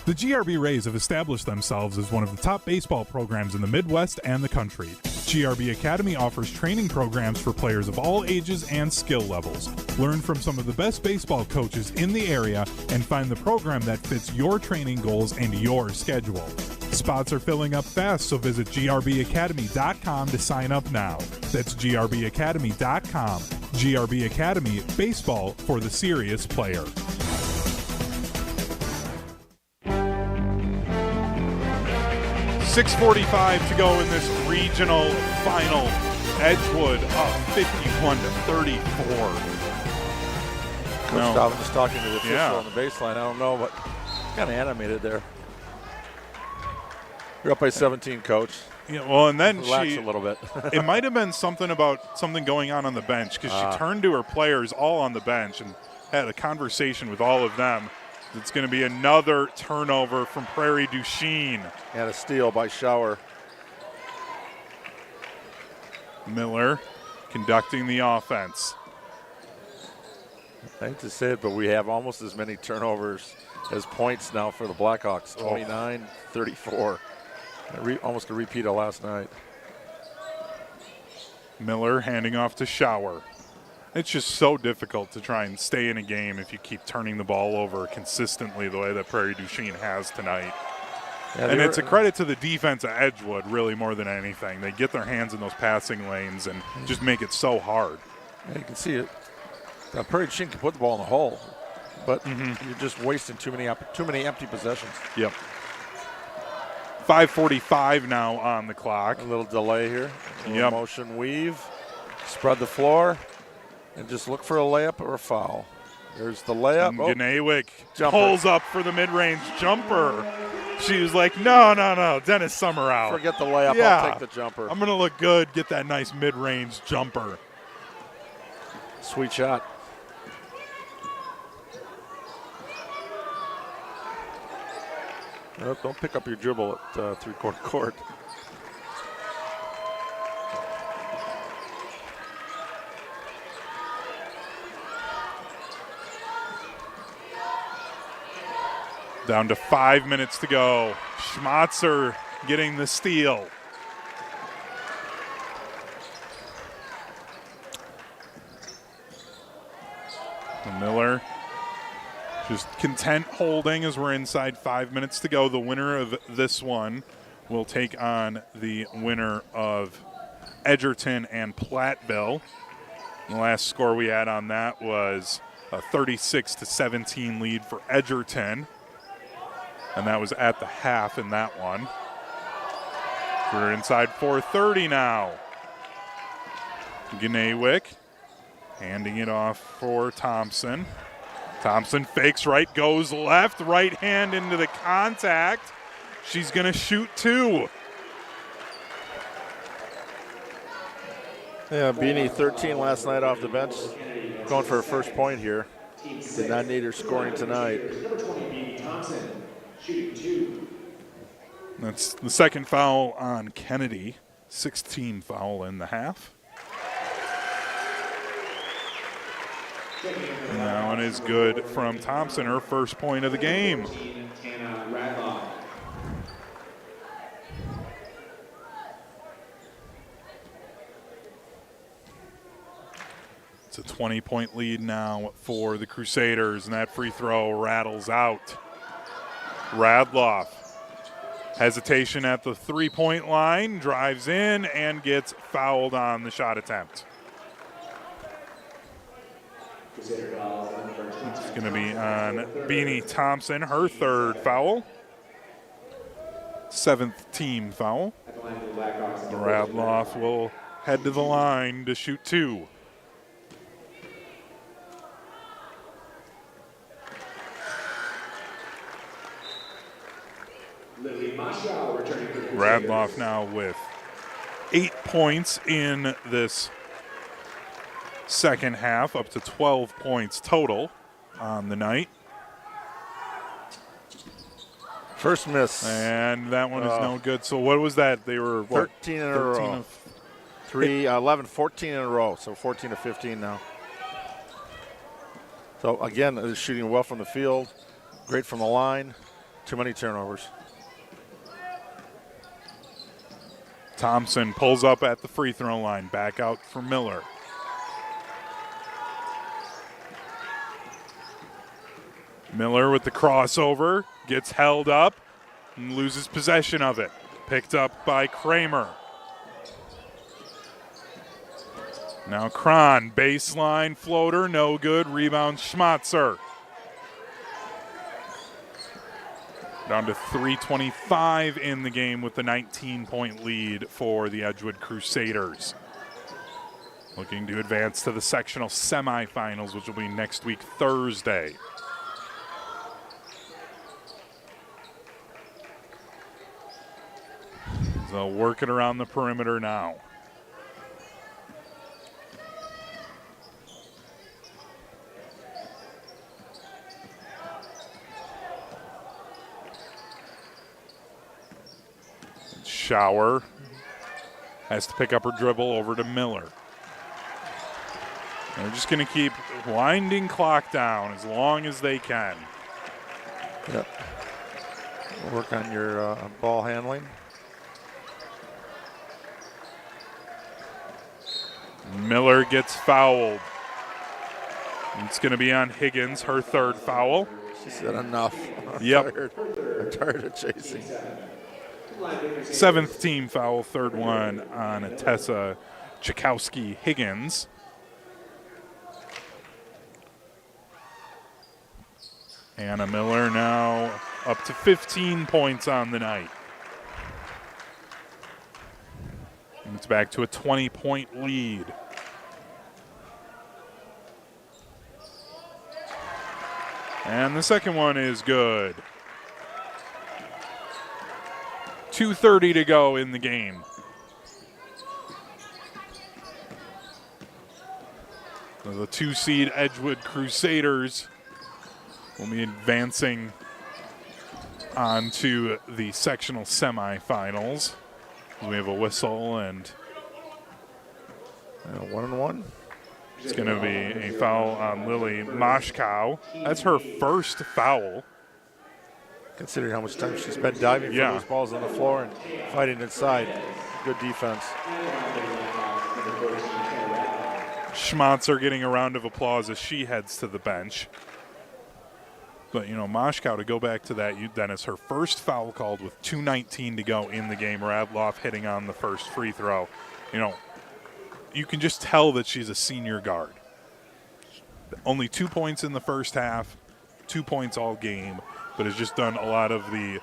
The GRB Rays have established themselves as one of the top baseball programs in the Midwest and the country. GRB Academy offers training programs for players of all ages and skill levels. Learn from some of the best baseball coaches in the area and find the program that fits your training goals and your schedule. Spots are filling up fast, so visit grbacademy.com to sign up now. That's grbacademy.com. GRB Academy, baseball for the serious player. 6:45 to go in this regional final. Edgewood up 51-34. Coach Dobbin just talking to the official on the baseline. I don't know, but kind of animated there. You're up by 17, Coach. Yeah, well, and then relax a little bit. It might have been something about something going on the bench, because she turned to her players all on the bench and had a conversation with all of them. It's going to be another turnover from Prairie du Chien. And a steal by Schauer. Miller conducting the offense. I hate to say it, but we have almost as many turnovers as points now for the Blackhawks. 29-34. Almost a repeat of last night. Miller handing off to Schauer. It's just so difficult to try and stay in a game if you keep turning the ball over consistently the way that Prairie du Chien has tonight. Yeah, and it's a credit to the defense at Edgewood, really, more than anything. They get their hands in those passing lanes and just make it so hard. Yeah, you can see it. Prairie du Chien can put the ball in the hole, but you're just wasting too many empty possessions. Yep. 5:45 now on the clock. A little delay here. Motion weave. Spread the floor. And just look for a layup or a foul. There's the layup. Gnawick pulls up for the mid-range jumper. She was like, no. Dennis Summer out. Forget the layup. I'll take the jumper. I'm going to look good, get that nice mid-range jumper. Sweet shot. Nope, don't pick up your dribble at three-quarter court. Down to 5 minutes to go. Schmatzer getting the steal. And Miller just content holding as we're inside 5 minutes to go. The winner of this one will take on the winner of Edgerton and Platteville. The last score we had on that was a 36-17 lead for Edgerton. And that was at the half in that one. We're inside 4:30 now. Gnawick handing it off for Thompson. Thompson fakes right, goes left, right hand into the contact. She's going to shoot two. Yeah, Beanie 13 last night off the bench. Going for her first point here. Did not need her scoring tonight. That's the second foul on Kennedy. 16 foul in the half. And that one is good from Thompson, her first point of the game. It's a 20-point lead now for the Crusaders, and that free throw rattles out. Radloff Hesitation at the three-point line, drives in and gets fouled on the shot attempt. It's going to be on Beanie Thompson, her third foul. 7th team foul. Radloff will head to the line to shoot 2. Radloff now with 8 points in this second half, up to 12 points total on the night. First miss. And that one is no good. So what was that? They were, what? 13 in a row. 14 in a row. So 14 to 15 now. So again, they're shooting well from the field. Great from the line. Too many turnovers. Thompson pulls up at the free throw line. Back out for Miller. Miller with the crossover. Gets held up and loses possession of it. Picked up by Kramer. Now Cron, baseline floater, no good. Rebound Schmatzer. Down to 3:25 in the game with the 19-point lead for the Edgewood Crusaders. Looking to advance to the sectional semifinals, which will be next week, Thursday. So working around the perimeter now. Shower has to pick up her dribble over to Miller. They're just going to keep winding clock down as long as they can. Yep. Work on your ball handling. Miller gets fouled. It's going to be on Higgins, her third foul. She said enough. I'm tired of chasing. 7th team foul, third one on Tessa Chakowski-Higgins. Anna Miller now up to 15 points on the night. And it's back to a 20-point lead. And the second one is good. 2:30 to go in the game. So the 2-seed Edgewood Crusaders will be advancing on to the sectional semifinals. We have a whistle and 1-1. It's going to be a foul on Lily Moshkow. That's her first foul. Considering how much time she spent diving for those balls on the floor and fighting inside. Good defense. Schmatzer getting a round of applause as she heads to the bench. But, Moshkow, to go back to that, Dennis, her first foul called with 2:19 to go in the game. Radloff hitting on the first free throw. You can just tell that she's a senior guard. Only 2 points in the first half, 2 points all game, but has just done a lot of the,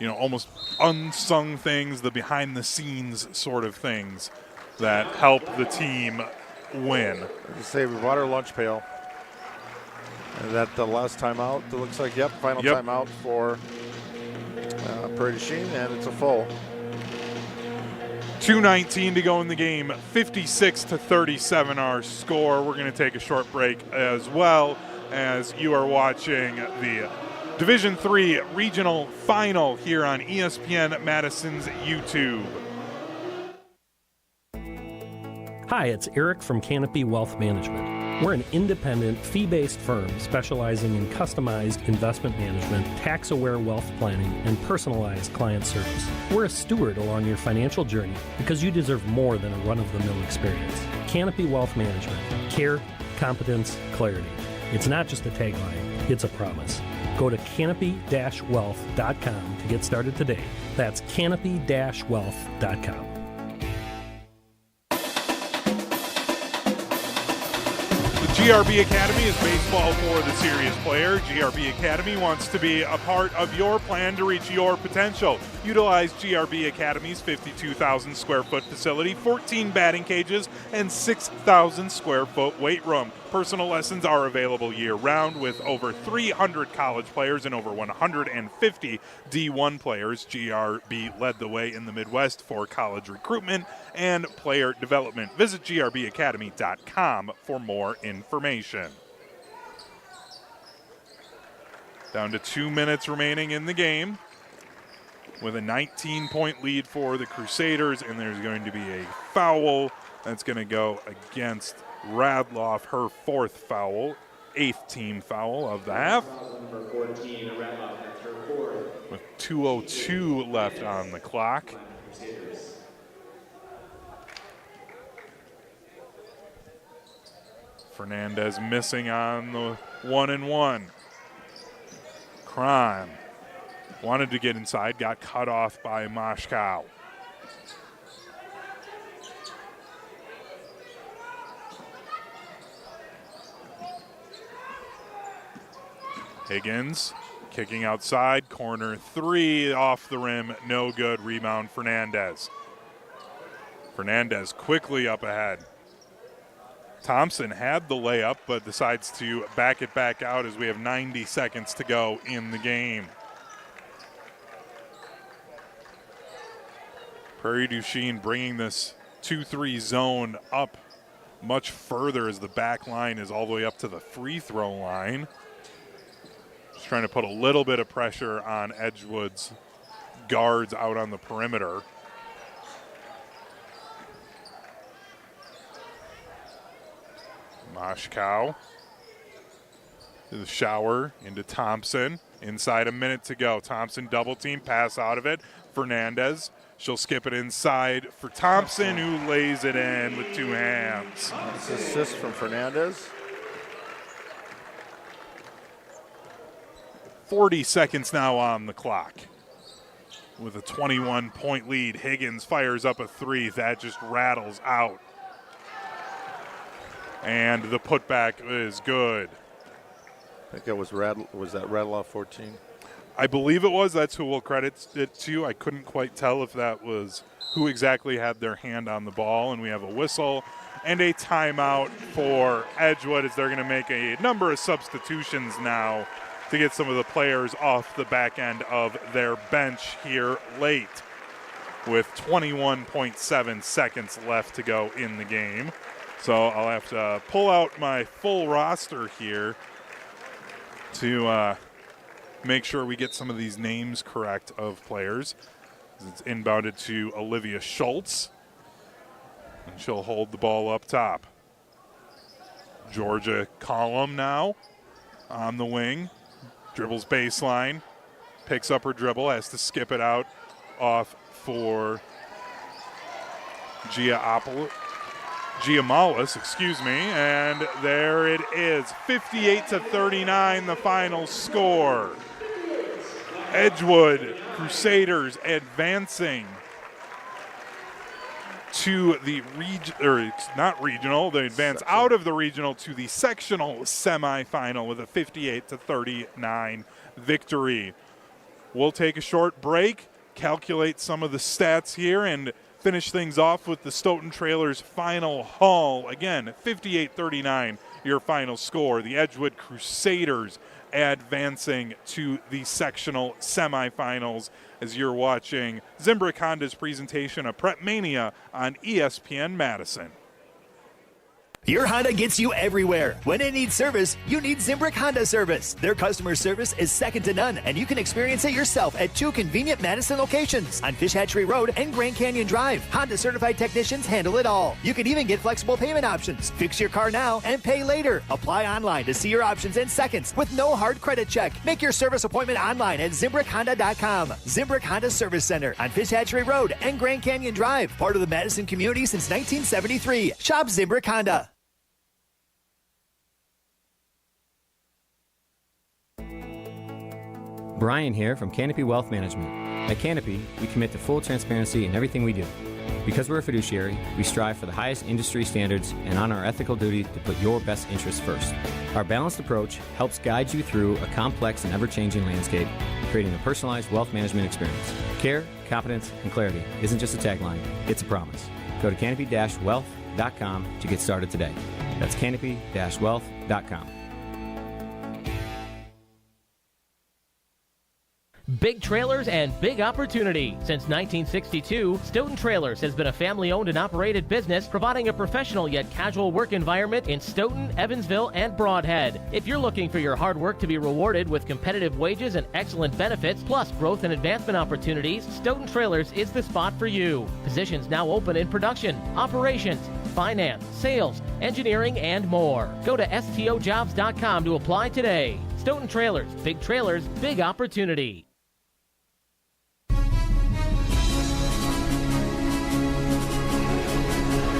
almost unsung things, the behind-the-scenes sort of things that help the team win. As I say, we bought our lunch pail. And that the last timeout, it looks like, final timeout for Prairie du Chien, and it's a full. 2:19 to go in the game, 56-37 our score. We're going to take a short break as well as you are watching the Division III Regional Final here on ESPN Madison's YouTube. Hi, it's Eric from Canopy Wealth Management. We're an independent, fee-based firm specializing in customized investment management, tax-aware wealth planning, and personalized client service. We're a steward along your financial journey because you deserve more than a run-of-the-mill experience. Canopy Wealth Management. Care, competence, clarity. It's not just a tagline, it's a promise. Go to canopy-wealth.com to get started today. That's canopy-wealth.com. GRB Academy is baseball for the serious player. GRB Academy wants to be a part of your plan to reach your potential. Utilize GRB Academy's 52,000 square foot facility, 14 batting cages, and 6,000 square foot weight room. Personal lessons are available year-round with over 300 college players and over 150 D1 players. GRB led the way in the Midwest for college recruitment and player development. Visit grbacademy.com for more information. Down to 2 minutes remaining in the game with a 19-point lead for the Crusaders, and there's going to be a foul that's going to go against Radloff, her fourth foul, 8th team foul of the half. With 2:02 left on the clock. Fernandez missing on the 1-and-1. Crime wanted to get inside, got cut off by Moshkow. Higgins kicking outside, corner 3, off the rim, no good. Rebound Fernandez. Fernandez quickly up ahead. Thompson had the layup, but decides to back it back out as we have 90 seconds to go in the game. Prairie du Chien bringing this 2-3 zone up much further as the back line is all the way up to the free throw line. Just trying to put a little bit of pressure on Edgewood's guards out on the perimeter. Moshkow to the shower into Thompson. Inside, a minute to go. Thompson double team, pass out of it. Fernandez, she'll skip it inside for Thompson, who lays it in with 2 hands. Nice assist from Fernandez. 40 seconds now on the clock. With a 21-point lead, Higgins fires up a 3. That just rattles out. And the putback is good. I think that was Radloff 14? I believe it was. That's who we'll credit it to. I couldn't quite tell if that was who exactly had their hand on the ball. And we have a whistle and a timeout for Edgewood as they're going to make a number of substitutions now to get some of the players off the back end of their bench here late with 21.7 seconds left to go in the game. So I'll have to pull out my full roster here to make sure we get some of these names correct of players. It's inbounded to Olivia Schultz, and she'll hold the ball up top. Georgia Collum now on the wing. Dribbles baseline, picks up her dribble, has to skip it out off for Giammalis, and there it is, 58-39, the final score. Edgewood Crusaders advancing to the they advance out of the regional to the sectional semifinal with a 58-39 victory. We'll take a short break, calculate some of the stats here, and finish things off with the Stoughton Trailers final haul. Again, 58-39, your final score. The Edgewood Crusaders advancing to the sectional semifinals as you're watching Zimbrick Honda's presentation of PrepMania on ESPN Madison. Your Honda gets you everywhere. When it needs service, you need Zimbrick Honda service. Their customer service is second to none, and you can experience it yourself at 2 convenient Madison locations on Fish Hatchery Road and Grand Canyon Drive. Honda certified technicians handle it all. You can even get flexible payment options. Fix your car now and pay later. Apply online to see your options in seconds with no hard credit check. Make your service appointment online at ZimbrickHonda.com. Zimbrick Honda Service Center on Fish Hatchery Road and Grand Canyon Drive. Part of the Madison community since 1973. Shop Zimbrick Honda. Brian here from Canopy Wealth Management. At Canopy, we commit to full transparency in everything we do. Because we're a fiduciary, we strive for the highest industry standards and on our ethical duty to put your best interests first. Our balanced approach helps guide you through a complex and ever-changing landscape, creating a personalized wealth management experience. Care, competence, and clarity isn't just a tagline, it's a promise. Go to canopy-wealth.com to get started today. That's canopy-wealth.com. Big trailers and big opportunity. Since 1962, Stoughton Trailers has been a family-owned and operated business providing a professional yet casual work environment in Stoughton, Evansville, and Broadhead. If you're looking for your hard work to be rewarded with competitive wages and excellent benefits, plus growth and advancement opportunities, Stoughton Trailers is the spot for you. Positions now open in production, operations, finance, sales, engineering, and more. Go to stojobs.com to apply today. Stoughton Trailers, big opportunity.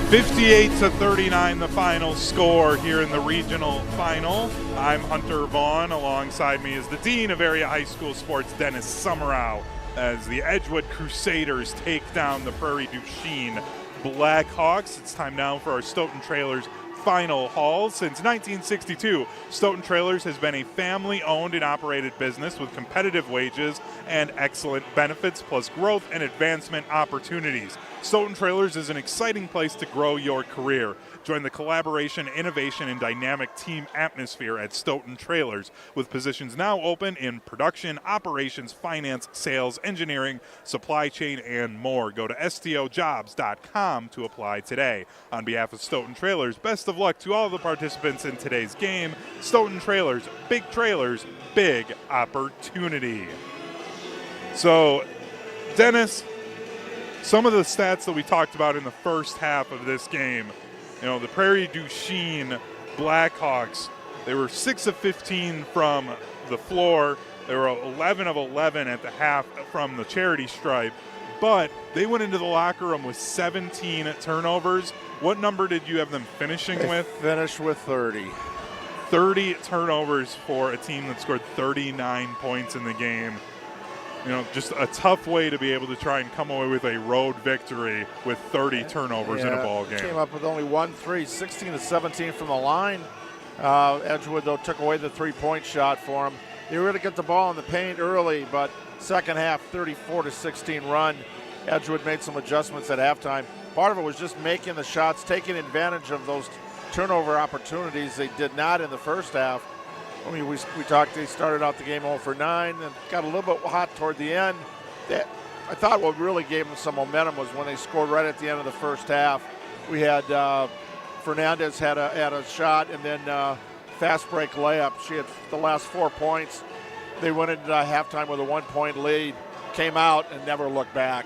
58-39 the final score here in the regional final. I'm Hunter Vaughn. Alongside me is the Dean of Area High School Sports, Dennis Summerow, as the Edgewood Crusaders take down the Prairie du Chien Blackhawks. It's time now for our Stoughton Trailers final haul. Since 1962, Stoughton Trailers has been a family-owned and operated business with competitive wages and excellent benefits, plus growth and advancement opportunities. Stoughton Trailers is an exciting place to grow your career. Join the collaboration, innovation, and dynamic team atmosphere at Stoughton Trailers, with positions now open in production, operations, finance, sales, engineering, supply chain, and more. Go to stojobs.com to apply today. On behalf of Stoughton Trailers, best of luck to all the participants in today's game. Stoughton Trailers, big opportunity. So, Dennis, some of the stats that we talked about in the first half of this game, you know, the Prairie du Chien Blackhawks, they were 6 of 15 from the floor. They were 11 of 11 at the half from the charity stripe, but they went into the locker room with 17 turnovers. What number did you have them finishing with? Finished with 30. 30 turnovers for a team that scored 39 points in the game. You know, just a tough way to be able to try and come away with a road victory with 30 turnovers in a ball game. Came up with only 1-3, 16-17 from the line. Edgewood, though, took away the three-point shot for them. They were going to get the ball in the paint early, but second half, 34-16 run. Edgewood made some adjustments at halftime. Part of it was just making the shots, taking advantage of those turnover opportunities. They did not in the first half. I mean, we talked, they started out the game 0 for 9 and got a little bit hot toward the end. I thought what really gave them some momentum was when they scored right at the end of the first half. We had Fernandez had a shot, and then fast break layup. She had the last 4 points. They went into halftime with a 1-point lead, came out, and never looked back.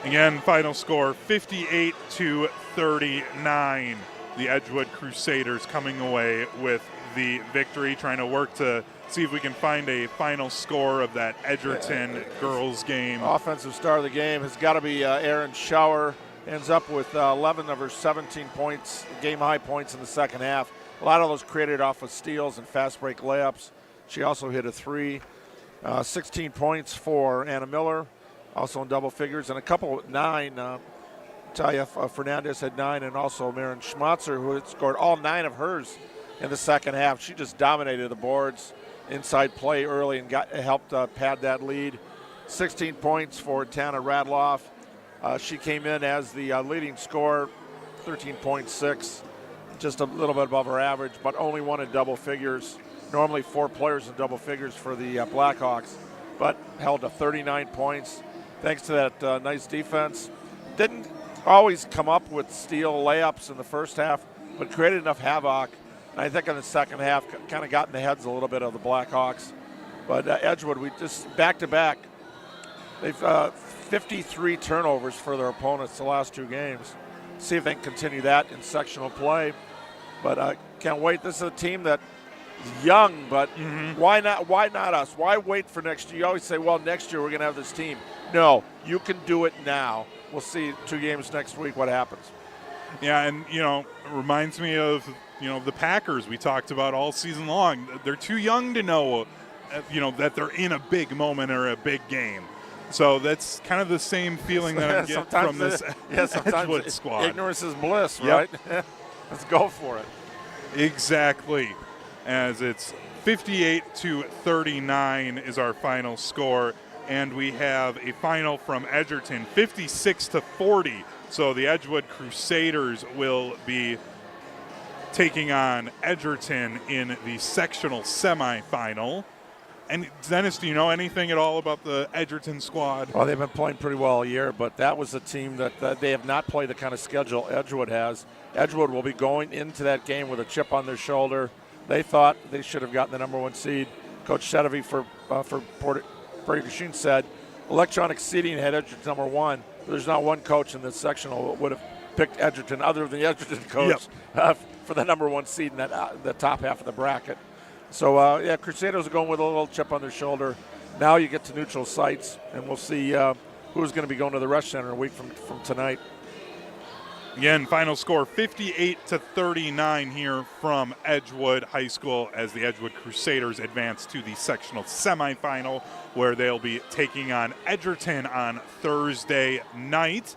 Again, final score 58-39. The Edgewood Crusaders coming away with the victory, trying to work to see if we can find a final score of that Edgerton girls game. Offensive star of the game has got to be Erin Schauer. Ends up with 11 of her 17 points, game-high points in the second half. A lot of those created off of steals and fast break layups. She also hit a 3. 16 points for Anna Miller, also in double figures, and a couple with 9. Talia Fernandez had 9, and also Maren Schmatzer, who had scored all 9 of hers in the second half. She just dominated the boards, inside play early, and helped pad that lead. 16 points for Tana Radloff. She came in as the leading scorer, 13.6, just a little bit above her average, but only one in double figures. Normally 4 players in double figures for the Blackhawks, but held to 39 points thanks to that nice defense. Didn't always come up with steal layups in the first half, but created enough havoc. And I think in the second half, kind of got in the heads a little bit of the Blackhawks. But Edgewood, we just back-to-back, they've 53 turnovers for their opponents the last 2 games. See if they can continue that in sectional play. But can't wait. This is a team that is young, but why not us? Why wait for next year? You always say, well, next year we're going to have this team. No, you can do it now. We'll see 2 games next week what happens. Yeah, and, it reminds me of, the Packers we talked about all season long. They're too young to know, that they're in a big moment or a big game. So that's kind of the same feeling that I'm getting from this Edgewood squad. Ignorance is bliss, Yep. right? Let's go for it. Exactly. As it's 58-39 is our final score. And we have a final from Edgerton, 56-40. So the Edgewood Crusaders will be taking on Edgerton in the sectional semifinal. And Dennis, do you know anything at all about the Edgerton squad? Well, they've been playing pretty well all year, but that was a team that they have not played the kind of schedule Edgewood has. Edgewood will be going into that game with a chip on their shoulder. They thought they should have gotten the number 1 seed. Coach Sedevy for Prairie du Chien said electronic seeding had Edgerton number 1. There's not one coach in this sectional that would have picked Edgerton other than the Edgerton coach for the number 1 seed in the top half of the bracket. So, Crusaders are going with a little chip on their shoulder. Now you get to neutral sites, and we'll see who's going to be going to the Rush Center a week from tonight. Again, final score 58-39 here from Edgewood High School as the Edgewood Crusaders advance to the sectional semifinal, where they'll be taking on Edgerton on Thursday night.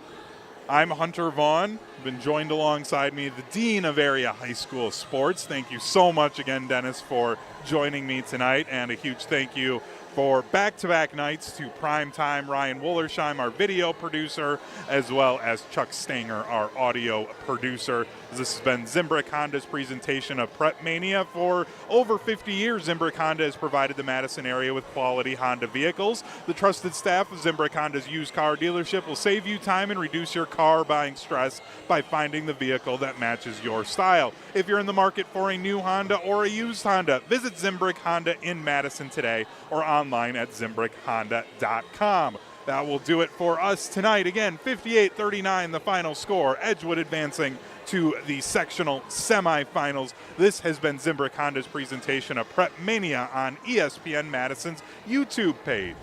I'm Hunter Vaughn. Been joined alongside me, the Dean of Area High School Sports. Thank you so much again, Dennis, for joining me tonight, and a huge thank you for back-to-back nights to Primetime Ryan Wollersheim, our video producer, as well as Chuck Stanger, our audio producer. This has been Zimbrick Honda's presentation of PrepMania. For over 50 years, Zimbrick Honda has provided the Madison area with quality Honda vehicles. The trusted staff of Zimbrick Honda's used car dealership will save you time and reduce your car buying stress by finding the vehicle that matches your style. If you're in the market for a new Honda or a used Honda, visit Zimbrick Honda in Madison today or online at ZimbrickHonda.com. That will do it for us tonight. Again, 58-39 the final score. Edgewood advancing to the sectional semifinals. This has been Zimbrick Honda's presentation of PrepMania on ESPN Madison's YouTube page.